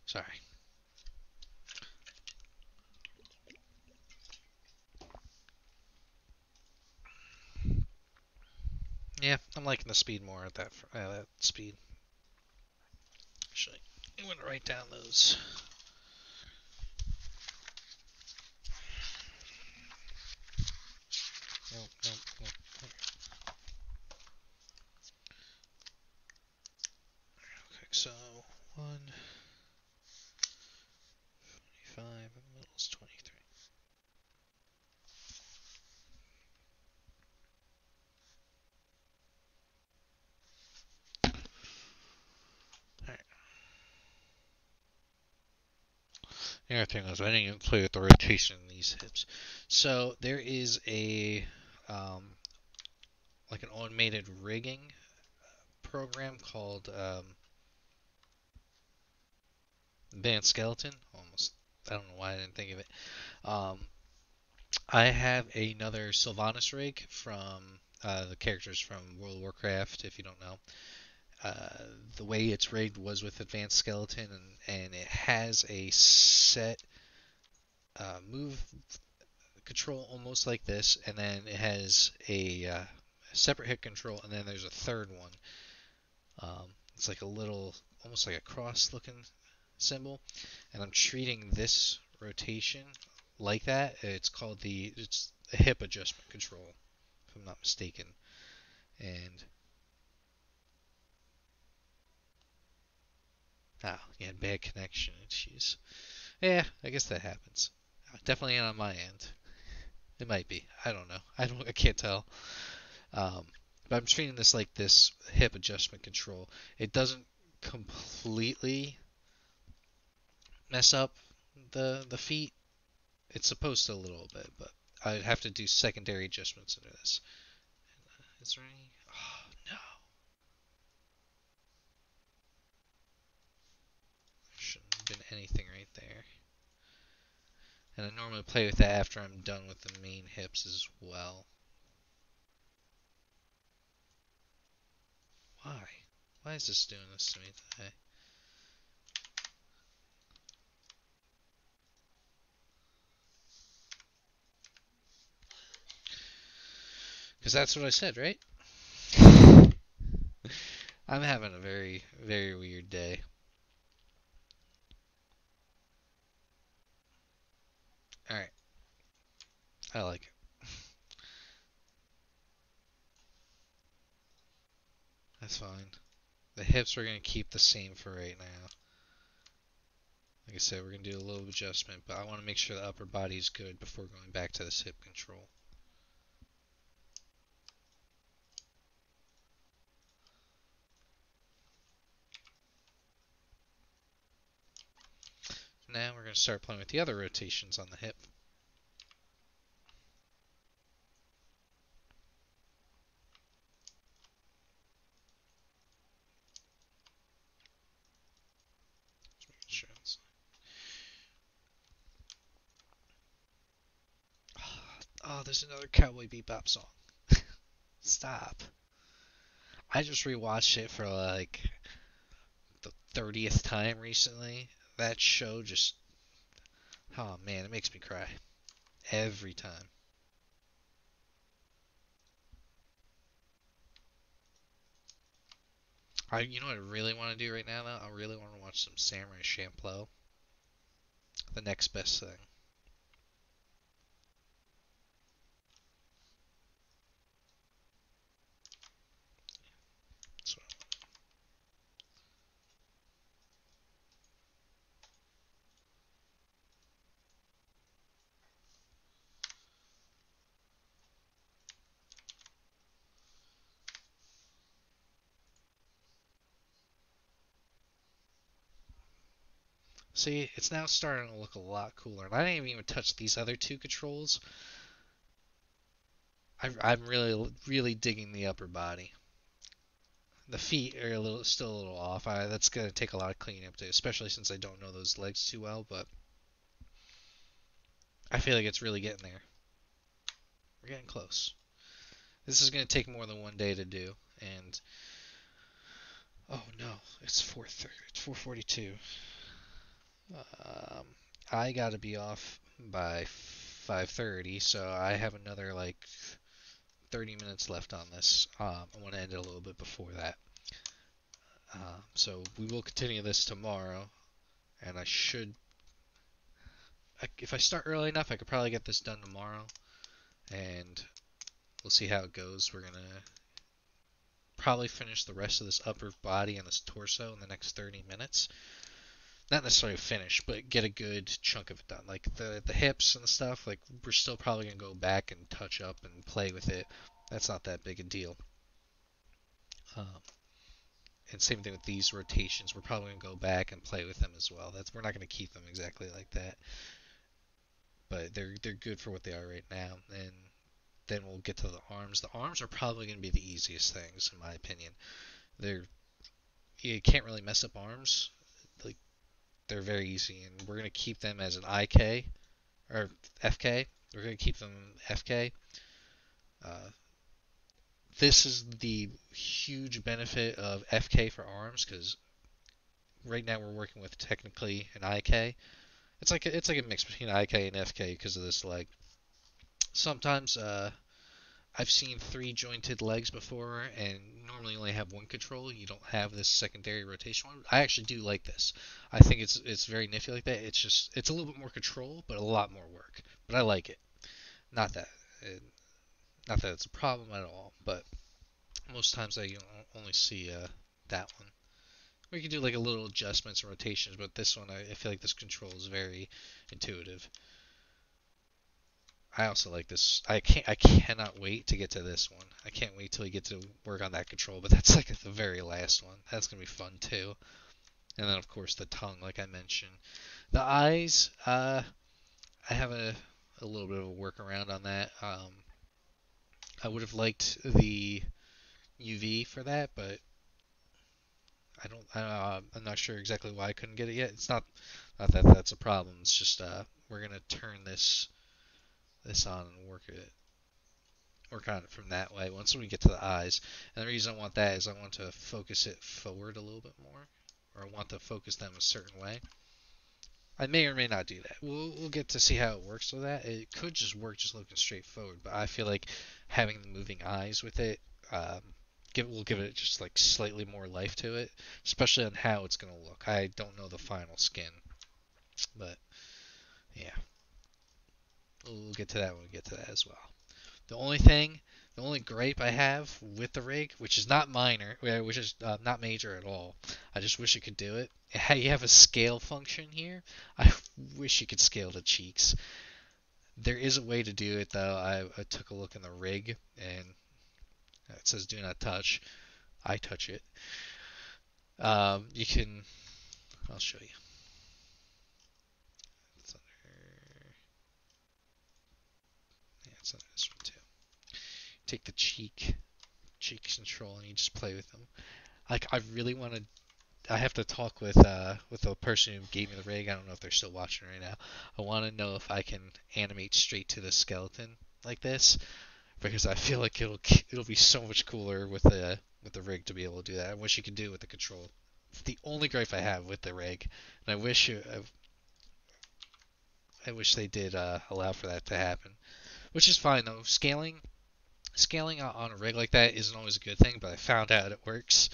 Sorry. Yeah, I'm liking the speed more at that speed. Actually, I'm gonna write down those. Nope, nope, nope. Okay, so 125 and the middle is 23. Alright. The other thing is I didn't even play with the rotation in these hips. So there is a like an automated rigging program called Advanced Skeleton. Almost, I don't know why I didn't think of it. Um, I have another Sylvanas rig from the characters from World of Warcraft. If you don't know, the way it's rigged was with Advanced Skeleton, and it has a set move control almost like this, and then it has a separate hit control, and then there's a third one. It's like a little, almost like a cross looking symbol, and I'm treating this rotation like that. It's a hip adjustment control, if I'm not mistaken. And yeah, bad connection. Jeez. Yeah, I guess that happens. Definitely not on my end. It might be. I don't know. I can't tell. Um, but I'm treating this like this hip adjustment control. It doesn't completely mess up the feet. It's supposed to a little bit, but I'd have to do secondary adjustments into this. Is there any? Oh, no. There shouldn't have been anything right there. And I normally play with that after I'm done with the main hips as well. Why? Why is this doing this to me today? Because that's what I said, right? I'm having a very, very weird day. Alright, I like it. That's fine. The hips we're going to keep the same for right now. Like I said, we're going to do a little adjustment, but I want to make sure the upper body is good before going back to this hip control. Now we're going to start playing with the other rotations on the hip. Oh, there's another Cowboy Bebop song. Stop. I just rewatched it for like the 30th time recently. That show just, oh man, it makes me cry every time. You know what I really want to do right now, though? I really want to watch some Samurai Champloo. The next best thing. So, see, it's now starting to look a lot cooler, and I didn't even touch these other two controls. I'm really, really digging the upper body. The feet are still a little off. That's gonna take a lot of cleaning up, especially since I don't know those legs too well. But I feel like it's really getting there. We're getting close. This is gonna take more than one day to do, and oh no, it's 4:30. It's 4:42. Um, I gotta be off by 5:30, so I have another like 30 minutes left on this. I want to end it a little bit before that. So we will continue this tomorrow, and if I start early enough, I could probably get this done tomorrow, and we'll see how it goes. We're gonna probably finish the rest of this upper body and this torso in the next 30 minutes. Not necessarily finish, but get a good chunk of it done. Like the hips and stuff, like we're still probably gonna go back and touch up and play with it. That's not that big a deal. Um, And same thing with these rotations. We're probably gonna go back and play with them as well. We're not gonna keep them exactly like that, but they're good for what they are right now. And then we'll get to the arms. The arms are probably gonna be the easiest things in my opinion. They're You can't really mess up arms. Like they're very easy, and we're gonna keep them as an IK or FK. We're gonna keep them FK. Uh, this is the huge benefit of FK for arms because right now we're working with technically an IK. It's like a mix between IK and FK because of this leg. Sometimes I've seen three jointed legs before, and normally only have one control. You don't have this secondary rotation one. I actually do like this. I think it's very nifty like that. It's a little bit more control, but a lot more work. But I like it. Not that it, not that it's a problem at all, but most times I only see that one. We can do like a little adjustments and rotations, but this one I feel like this control is very intuitive. I also like this. I cannot wait to get to this one. I can't wait till we get to work on that control, but that's like the very last one. That's gonna be fun too. And then of course the tongue, like I mentioned. The eyes, I have a little bit of a workaround on that. I would have liked the UV for that, but I'm not sure exactly why I couldn't get it yet. It's not that that's a problem. It's just we're gonna turn this on and work on it from that way once we get to the eyes. And the reason I want that is I want to focus it forward a little bit more, or I want to focus them a certain way. I may or may not do that. We'll get to see how it works with that. It could just work just looking straight forward, but I feel like having the moving eyes with it will give it just like slightly more life to it, especially on how it's gonna look. I don't know the final skin, but yeah, we'll get to that when we get to that as well. The only thing, the only gripe I have with the rig, which is not minor, which is not major at all, I just wish it could do it. You have a scale function here. I wish you could scale the cheeks. There is a way to do it though. I took a look in the rig and it says do not touch. I touch it. You can. I'll show you. It's under. Yeah, it's under this one too. Take the cheek control and you just play with them. Like I really want to. I have to talk with the person who gave me the rig. I don't know if they're still watching right now. I want to know if I can animate straight to the skeleton like this because I feel like it'll be so much cooler with the rig to be able to do that. I wish you could do it with the control. It's the only gripe I have with the rig, and I wish they did allow for that to happen. Which is fine though. Scaling on a rig like that isn't always a good thing, but I found out it works.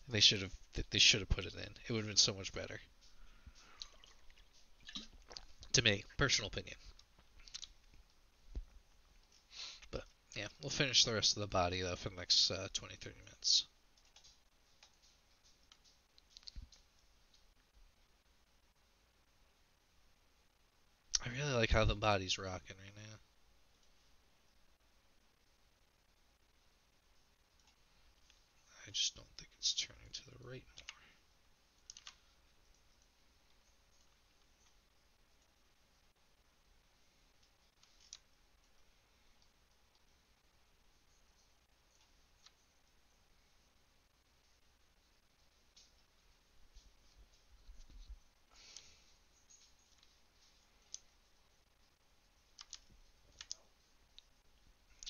They should have put it in. It would have been so much better. To me, personal opinion. But yeah, we'll finish the rest of the body though for the next 20-30 minutes. I really like how the body's rocking right now. I just don't think it's turning to the right more.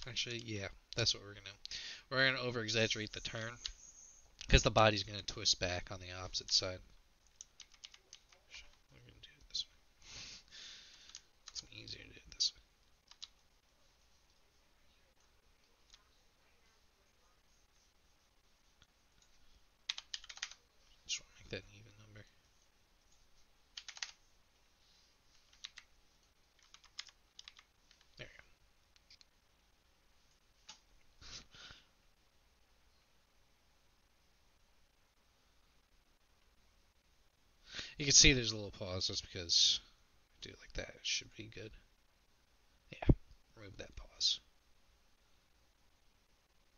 Actually, yeah, that's what we're gonna. We're gonna over exaggerate the turn because the body's gonna twist back on the opposite side. We're gonna do it this way. It's easier to do it this way. Just want to make that an even number. There you go. You can see there's a little pause. That's because I do it like that. It should be good. Yeah, remove that pause.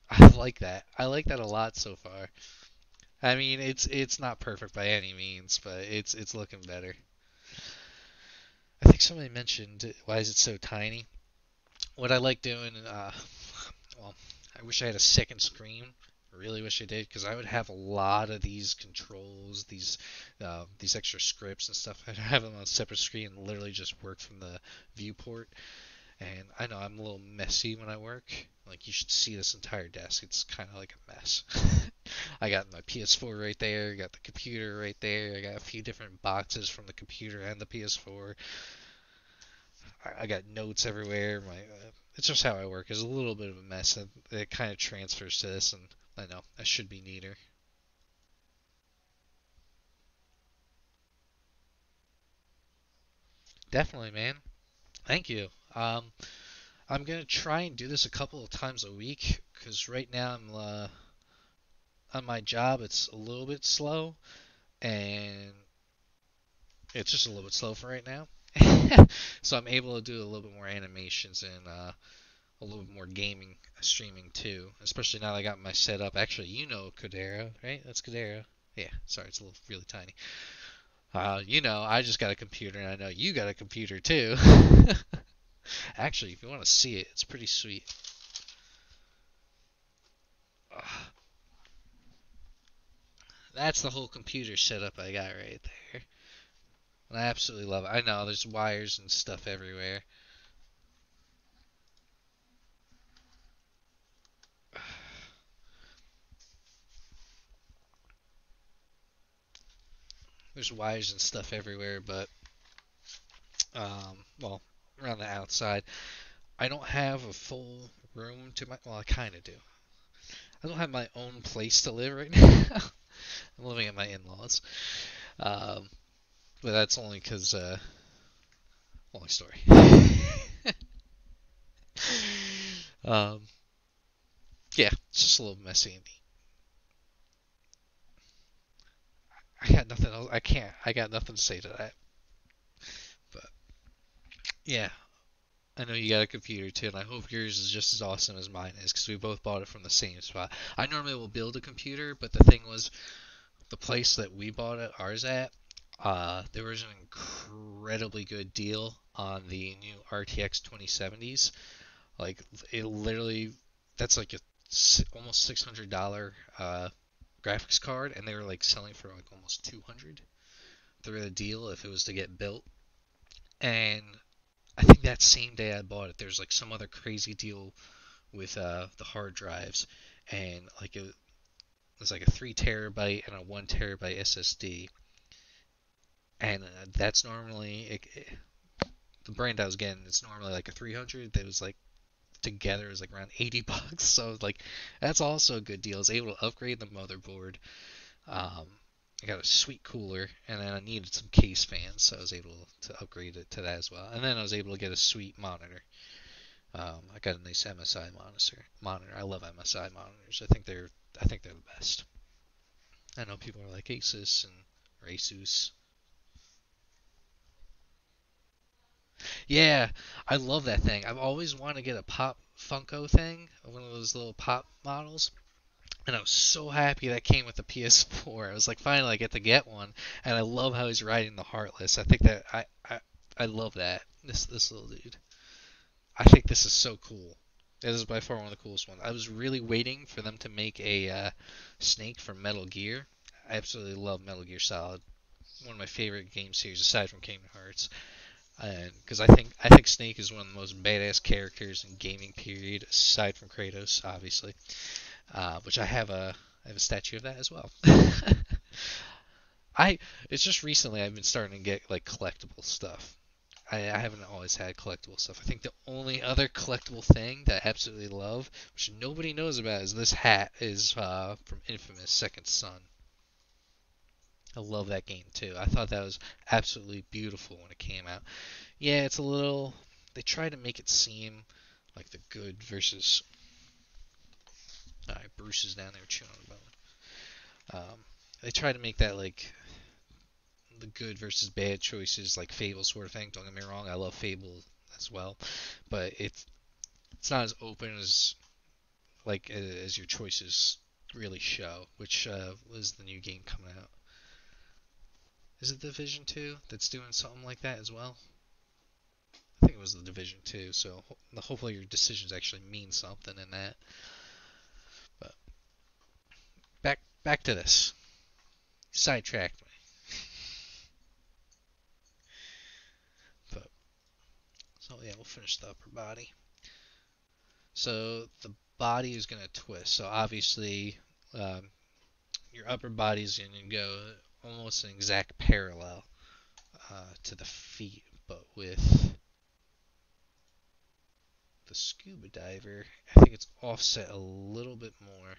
I like that. I like that a lot so far. I mean, it's not perfect by any means, but it's looking better. I think somebody mentioned why is it so tiny? What I like doing, well, I wish I had a second screen. I really wish I did because I would have a lot of these controls, these extra scripts and stuff. I'd have them on a separate screen and literally just work from the viewport. And I know I'm a little messy when I work. Like you should see this entire desk. It's kind of like a mess. I got my PS4 right there. Got the computer right there. I got a few different boxes from the computer and the PS4. I got notes everywhere. It's just how I work. It's a little bit of a mess, and it kind of transfers to this. And I know I should be neater. Definitely, man. Thank you. I'm gonna try and do this a couple of times a week because right now I'm on my job. It's a little bit slow, and it's just a little bit slow for right now. So I'm able to do a little bit more animations and a little bit more gaming streaming too. Especially now that I got my setup. Actually, you know Codera, right? That's Codera. Yeah, sorry, it's a little really tiny. I just got a computer, and I know you got a computer too. Actually, if you want to see it, it's pretty sweet. Ugh, that's the whole computer setup I got right there. And I absolutely love it. I know there's wires and stuff everywhere. There's wires and stuff everywhere, but well, around the outside, I don't have a full room to my. Well, I kind of do. I don't have my own place to live right now. I'm living at my in-laws, um, but that's only because long story. um, yeah, it's just a little messy. I got nothing else. I can't. I got nothing to say to that. But yeah, I know you got a computer too, and I hope yours is just as awesome as mine is because we both bought it from the same spot. I normally will build a computer, but the thing was, the place that we bought ours at, there was an incredibly good deal on the new RTX 2070s. Like it literally, that's like a almost $600 graphics card, and they were like selling for like almost 200 through the deal if it was to get built. And I think that same day I bought it, there's like some other crazy deal with the hard drives, and like it was like a 3 terabyte and a 1 terabyte SSD, and that's normally the brand I was getting. It's normally like a 300. That was like together is like around $80. So like that's also a good deal. I was able to upgrade the motherboard. Um, I got a sweet cooler, and then I needed some case fans, so I was able to upgrade it to that as well. And then I was able to get a sweet monitor. I got a nice MSI monitor. Monitor. I love MSI monitors. I think they're the best. I know people are like Asus and or Asus. Yeah, I love that thing. I've always wanted to get a Pop Funko thing, one of those little pop models. And I was so happy that came with the PS4. I was like, finally, I get to get one. And I love how he's riding the Heartless. I think that I love that. This little dude. I think this is so cool. This is by far one of the coolest ones. I was really waiting for them to make a Snake from Metal Gear. I absolutely love Metal Gear Solid. One of my favorite game series aside from Kingdom Hearts. And because I think Snake is one of the most badass characters in gaming period, aside from Kratos, obviously. Which I have a statue of that as well. I it's just recently I've been starting to get like collectible stuff. I haven't always had collectible stuff. I think the only other collectible thing that I absolutely love, which nobody knows about, is this hat is from Infamous Second Son. I love that game too. I thought that was absolutely beautiful when it came out. Yeah, it's a little. They try to make it seem like the good versus. Alright, Bruce is down there chewing on a bone. They try to make that like the good versus bad choices, like Fable sort of thing. Don't get me wrong, I love Fable as well, but it's not as open as like as your choices really show, which was the new game coming out. Is it Division 2 that's doing something like that as well? I think it was the Division 2, so hopefully your decisions actually mean something in that. But back to this. Sidetracked me. But so yeah, we'll finish the upper body. So the body is gonna twist. So obviously, um, your upper body is gonna go almost an exact parallel to the feet, but with the scuba diver, I think it's offset a little bit more.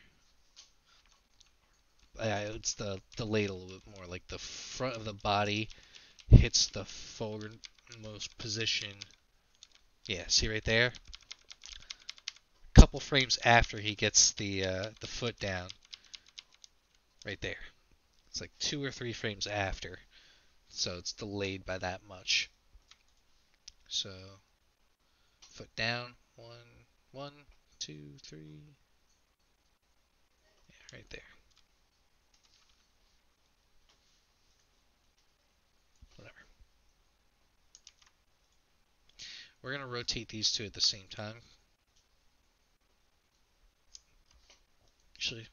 It's the delayed a little bit more. Like the front of the body hits the forwardmost position. Yeah, see right there. Couple frames after he gets the foot down, right there. It's like 2 or 3 frames after, so it's delayed by that much. So foot down, one, two, three, yeah, right there. Whatever. We're gonna rotate these two at the same time. Actually,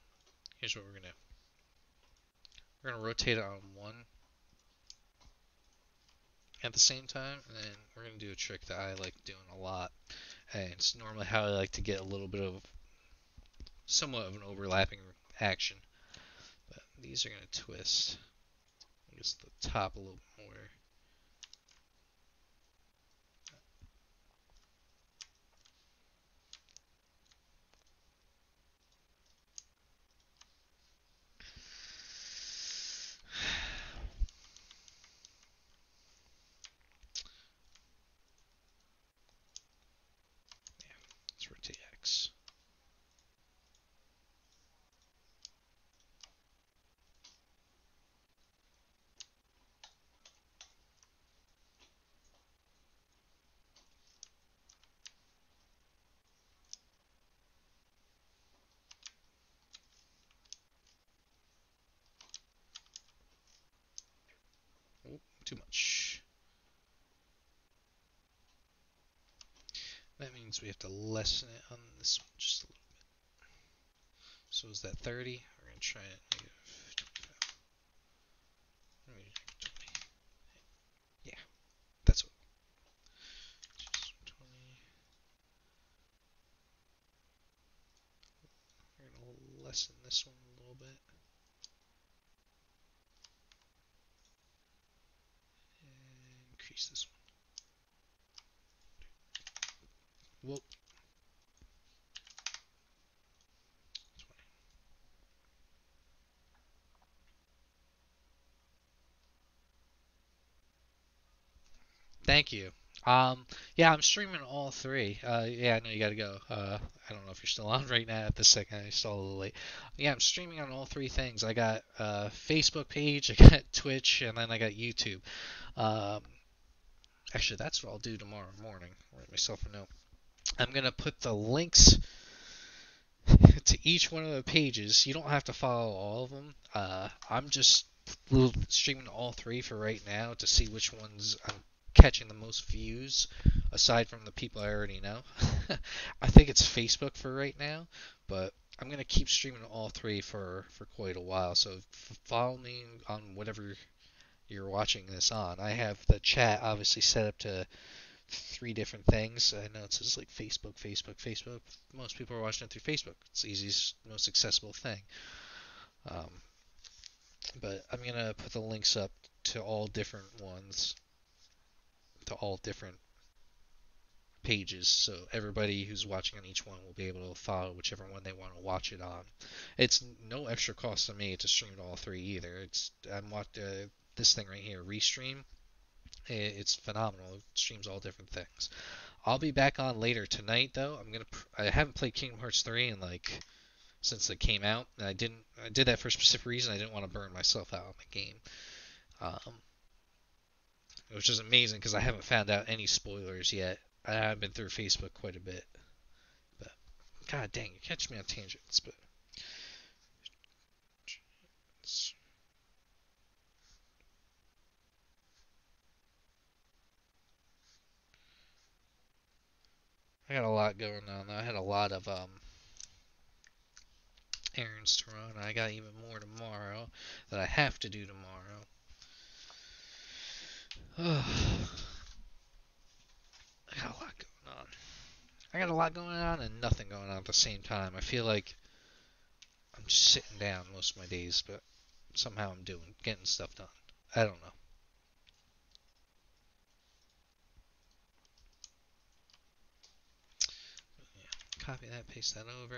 here's what we're gonna do. We're gonna rotate it on one at the same time, and then we're gonna do a trick that I like doing a lot, and it's normally how I like to get a little bit of somewhat of an overlapping action. But these are gonna twist. I guess the top a little more. Yeah, let's rotate X. Oh, too much. That means we have to lessen it on this one just a little bit. So is that 30? We're going to try it negative 25. Yeah, that's what. Just 20. We're going to lessen this one a little bit. And increase this one. Whoa. 20. Thank you. Yeah, I'm streaming all three. Yeah, I know you gotta go. I don't know if you're still on right now at this second. You're still a little late. Yeah, I'm streaming on all three things. I got Facebook page, I got Twitch, and then I got YouTube. Um, Actually, that's what I'll do tomorrow morning. Write myself a note. I'm gonna put the links to each one of the pages. You don't have to follow all of them. I'm just streaming all three for right now to see which ones I'm catching the most views, aside from the people I already know. I think it's Facebook for right now, but I'm gonna keep streaming all three for quite a while. So follow me on whatever you're watching this on. I have the chat obviously set up to 3 different things. I know it says like Facebook, Facebook, Facebook. Most people are watching it through Facebook. It's the easiest, most accessible thing. Um, but I'm gonna put the links up to all different ones, to all different pages, so everybody who's watching on each one will be able to follow whichever one they want to watch it on. It's no extra cost to me to stream all three either. I'm watching this thing right here, Restream. It's phenomenal. It streams all different things. I'll be back on later tonight though. I haven't played Kingdom Hearts 3 in like since it came out, and I did that for a specific reason. I didn't want to burn myself out on the game. Um, which is amazing because I haven't found out any spoilers yet. I've been through Facebook quite a bit, but god dang, you catch me on tangents. But I got a lot going on. I had a lot of errands to run. I got even more tomorrow that I have to do tomorrow. I got a lot going on. I got a lot going on and nothing going on at the same time. I feel like I'm just sitting down most of my days, but somehow I'm getting stuff done. I don't know. Yeah. Copy that, paste that over.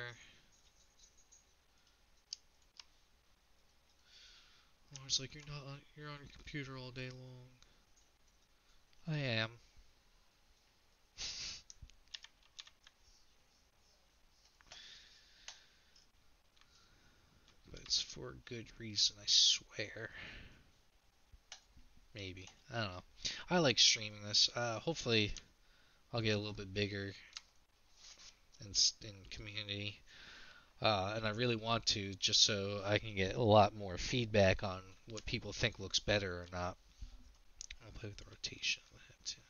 It's like you're on your computer all day long. I am. But it's for a good reason, I swear. Maybe. I don't know. I like streaming this. Hopefully I'll get a little bit bigger in community. And I really want to, just so I can get a lot more feedback on what people think looks better or not. I'll play with the rotation of that too.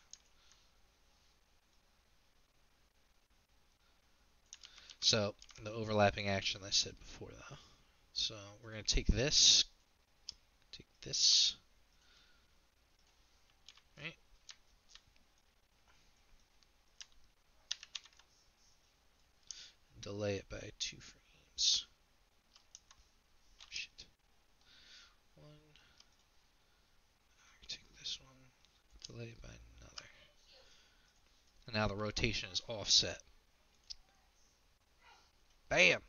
So, the overlapping action I said before, though. So, we're going to take this, right? Delay it by 2 frames. Shit. One. Take this one, delay it by another. And now the rotation is offset. Bam!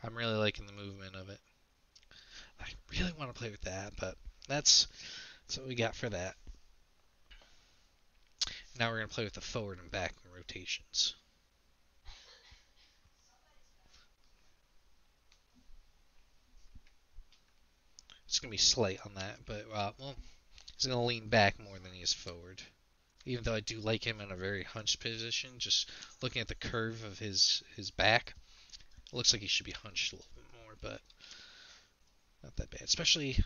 I'm really liking the movement of it. I really want to play with that, but that's what we got for that. Now we're going to play with the forward and back rotations. It's going to be slight on that, but, well, he's going to lean back more than he is forward. Even though I do like him in a very hunched position, just looking at the curve of his back, it looks like he should be hunched a little bit more, but not that bad. Especially, is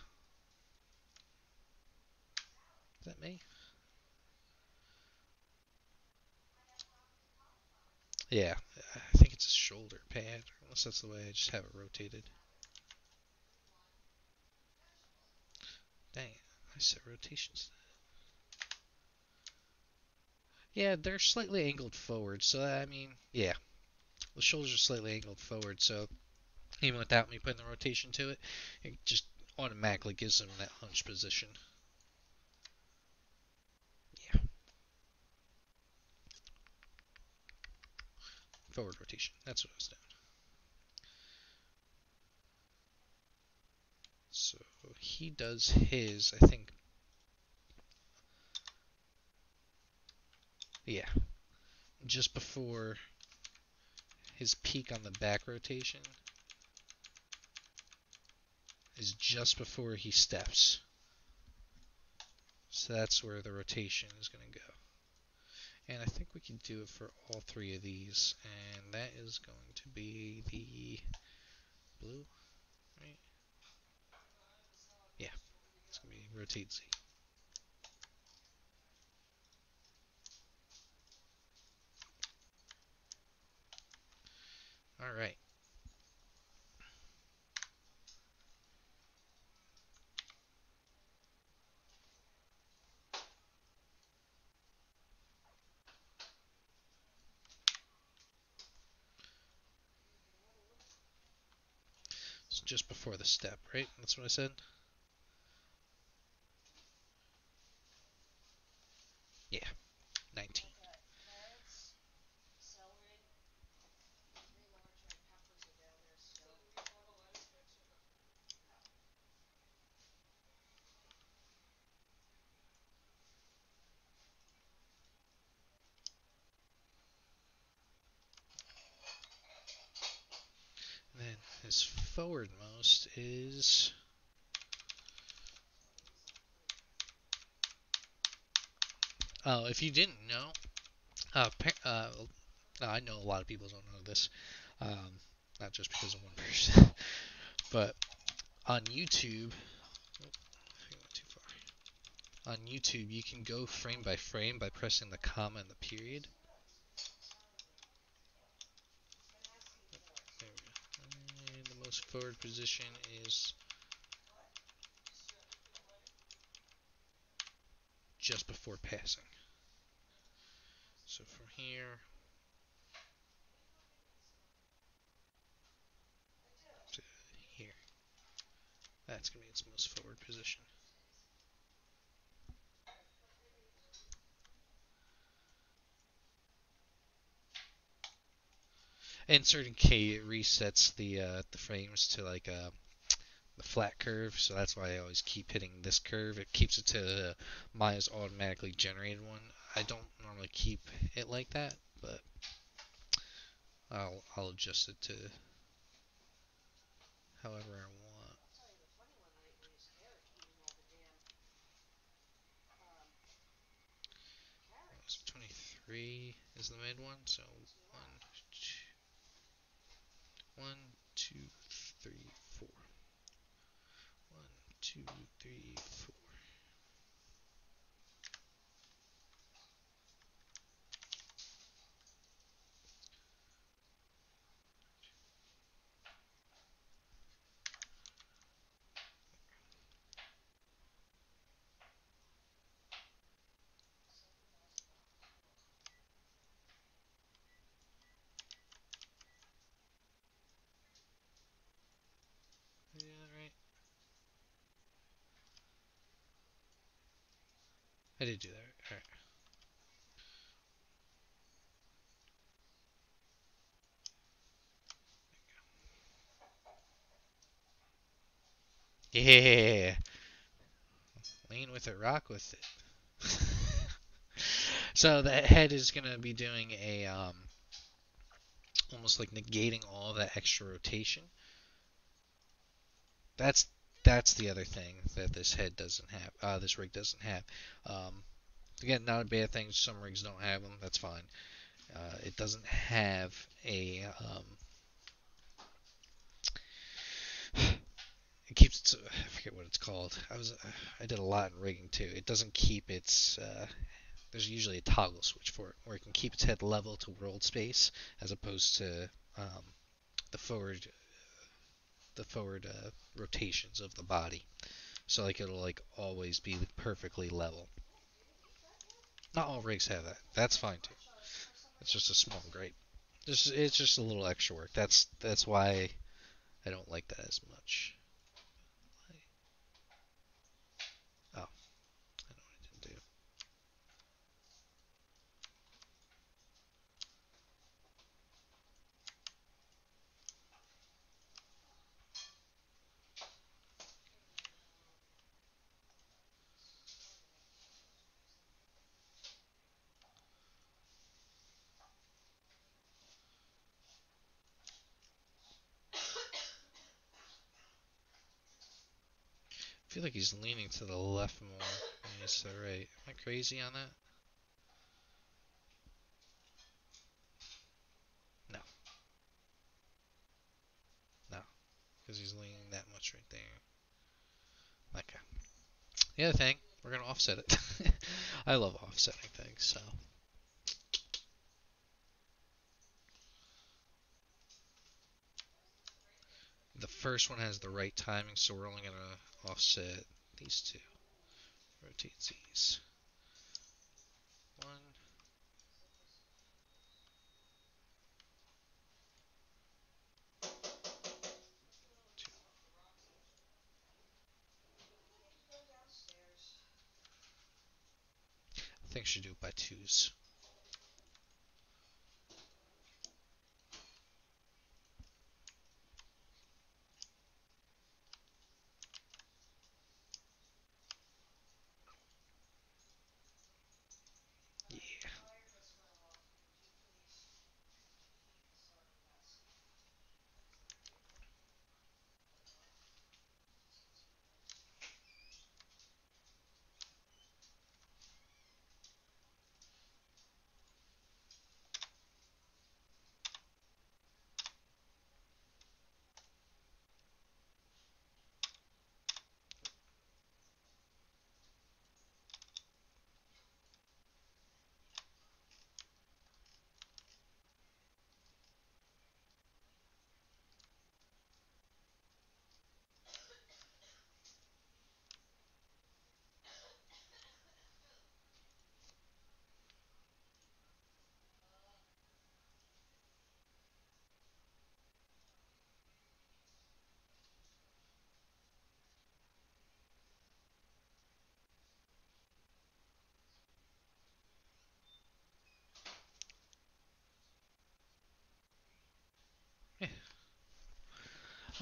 that me? Yeah, I think it's a shoulder pad, unless that's the way I just have it rotated. Dang it, I set rotations. Yeah, they're slightly angled forward, so I mean, yeah, the shoulders are slightly angled forward, so even without me putting the rotation to it, it just automatically gives them that hunch position. Yeah, forward rotation, that's what I was doing. So he does his, I think, yeah, just before his peak on the back rotation is just before he steps. So that's where the rotation is going to go. And I think we can do it for all 3 of these. And that is going to be the blue, right? Yeah, it's going to be rotate Z. Alright. So just before the step, right? That's what I said? Yeah, 19. And then his forwardmost is... Oh, if you didn't know, Now, I know a lot of people don't know this, um, not just because of one person, but on YouTube, oh, I went too far. On YouTube, you can go frame by frame by pressing the comma and the period. There we go. And the most forward position is just before passing. So from here to here, that's going to be its most forward position. Inserting K, it resets the frames to like the flat curve, so that's why I always keep hitting this curve. It keeps it to Maya's automatically generated one. I don't normally keep it like that, but I'll adjust it to however I want. So 23 is the mid one, so 1, 2, 1, 2, 3, 4. 1, 2, 3, 4. Yeah, right. I did do that. All right. Yeah. Lean with it, rock with it. So the head is gonna be doing a almost like negating all that extra rotation. That's that's the other thing that this head doesn't have. This rig doesn't have. Um, Again, not a bad thing. Some rigs don't have them. That's fine. It doesn't have a. It keeps. I forget what it's called. I did a lot in rigging too. It doesn't keep its. There's usually a toggle switch for it, where it can keep its head level to world space, as opposed to um, the forward rotations of the body. So like it'll like always be perfectly level. Not all rigs have that. That's fine too. It's just a small gripe. It's just a little extra work. That's why I don't like that as much. Oh, I know what I didn't do. I feel like he's leaning to the left more than he is to the right. Am I crazy on that? No, no, because he's leaning that much right there. Okay. The other thing, we're gonna offset it. I love offsetting things, so. The first one has the right timing, so we're only gonna offset these two. Rotate these. One, two. I think I should do it by twos. Yeah.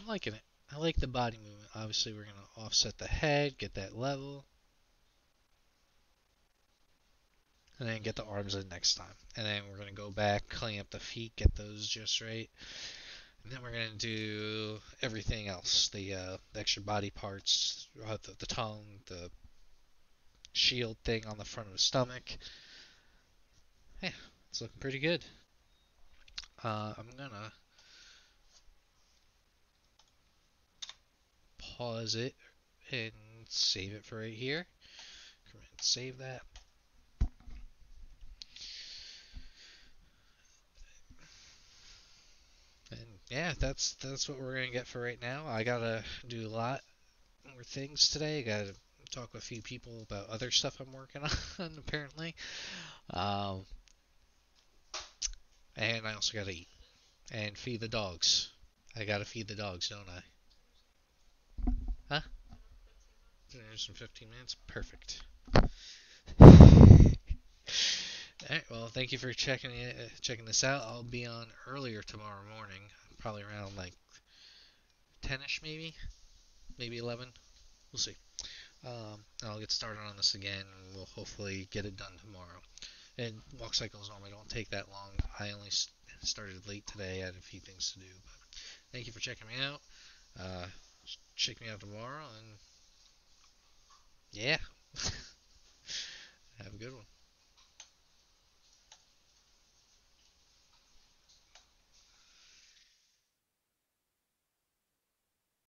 I'm liking it. I like the body movement. Obviously, we're gonna offset the head, get that level, and then get the arms in next time. And then we're gonna go back, clean up the feet, get those just right. And then we're gonna do everything else, the extra body parts, the tongue, the shield thing on the front of the stomach. Yeah, it's looking pretty good. I'm gonna pause it and save it for right here. Come and save that. And yeah, that's what we're gonna get for right now. I gotta do a lot more things today. I gotta talk with a few people about other stuff I'm working on apparently. Um, and I also gotta eat and feed the dogs. I gotta feed the dogs, don't I? Huh? There's some 15 minutes. Perfect. Alright, well, thank you for checking this out. I'll be on earlier tomorrow morning, probably around like 10ish, maybe 11. We'll see. I'll get started on this again, and we'll hopefully get it done tomorrow. And walk cycles normally don't take that long. I only started late today. I had a few things to do. But thank you for checking me out. Uh, check me out tomorrow, and yeah, have a good one.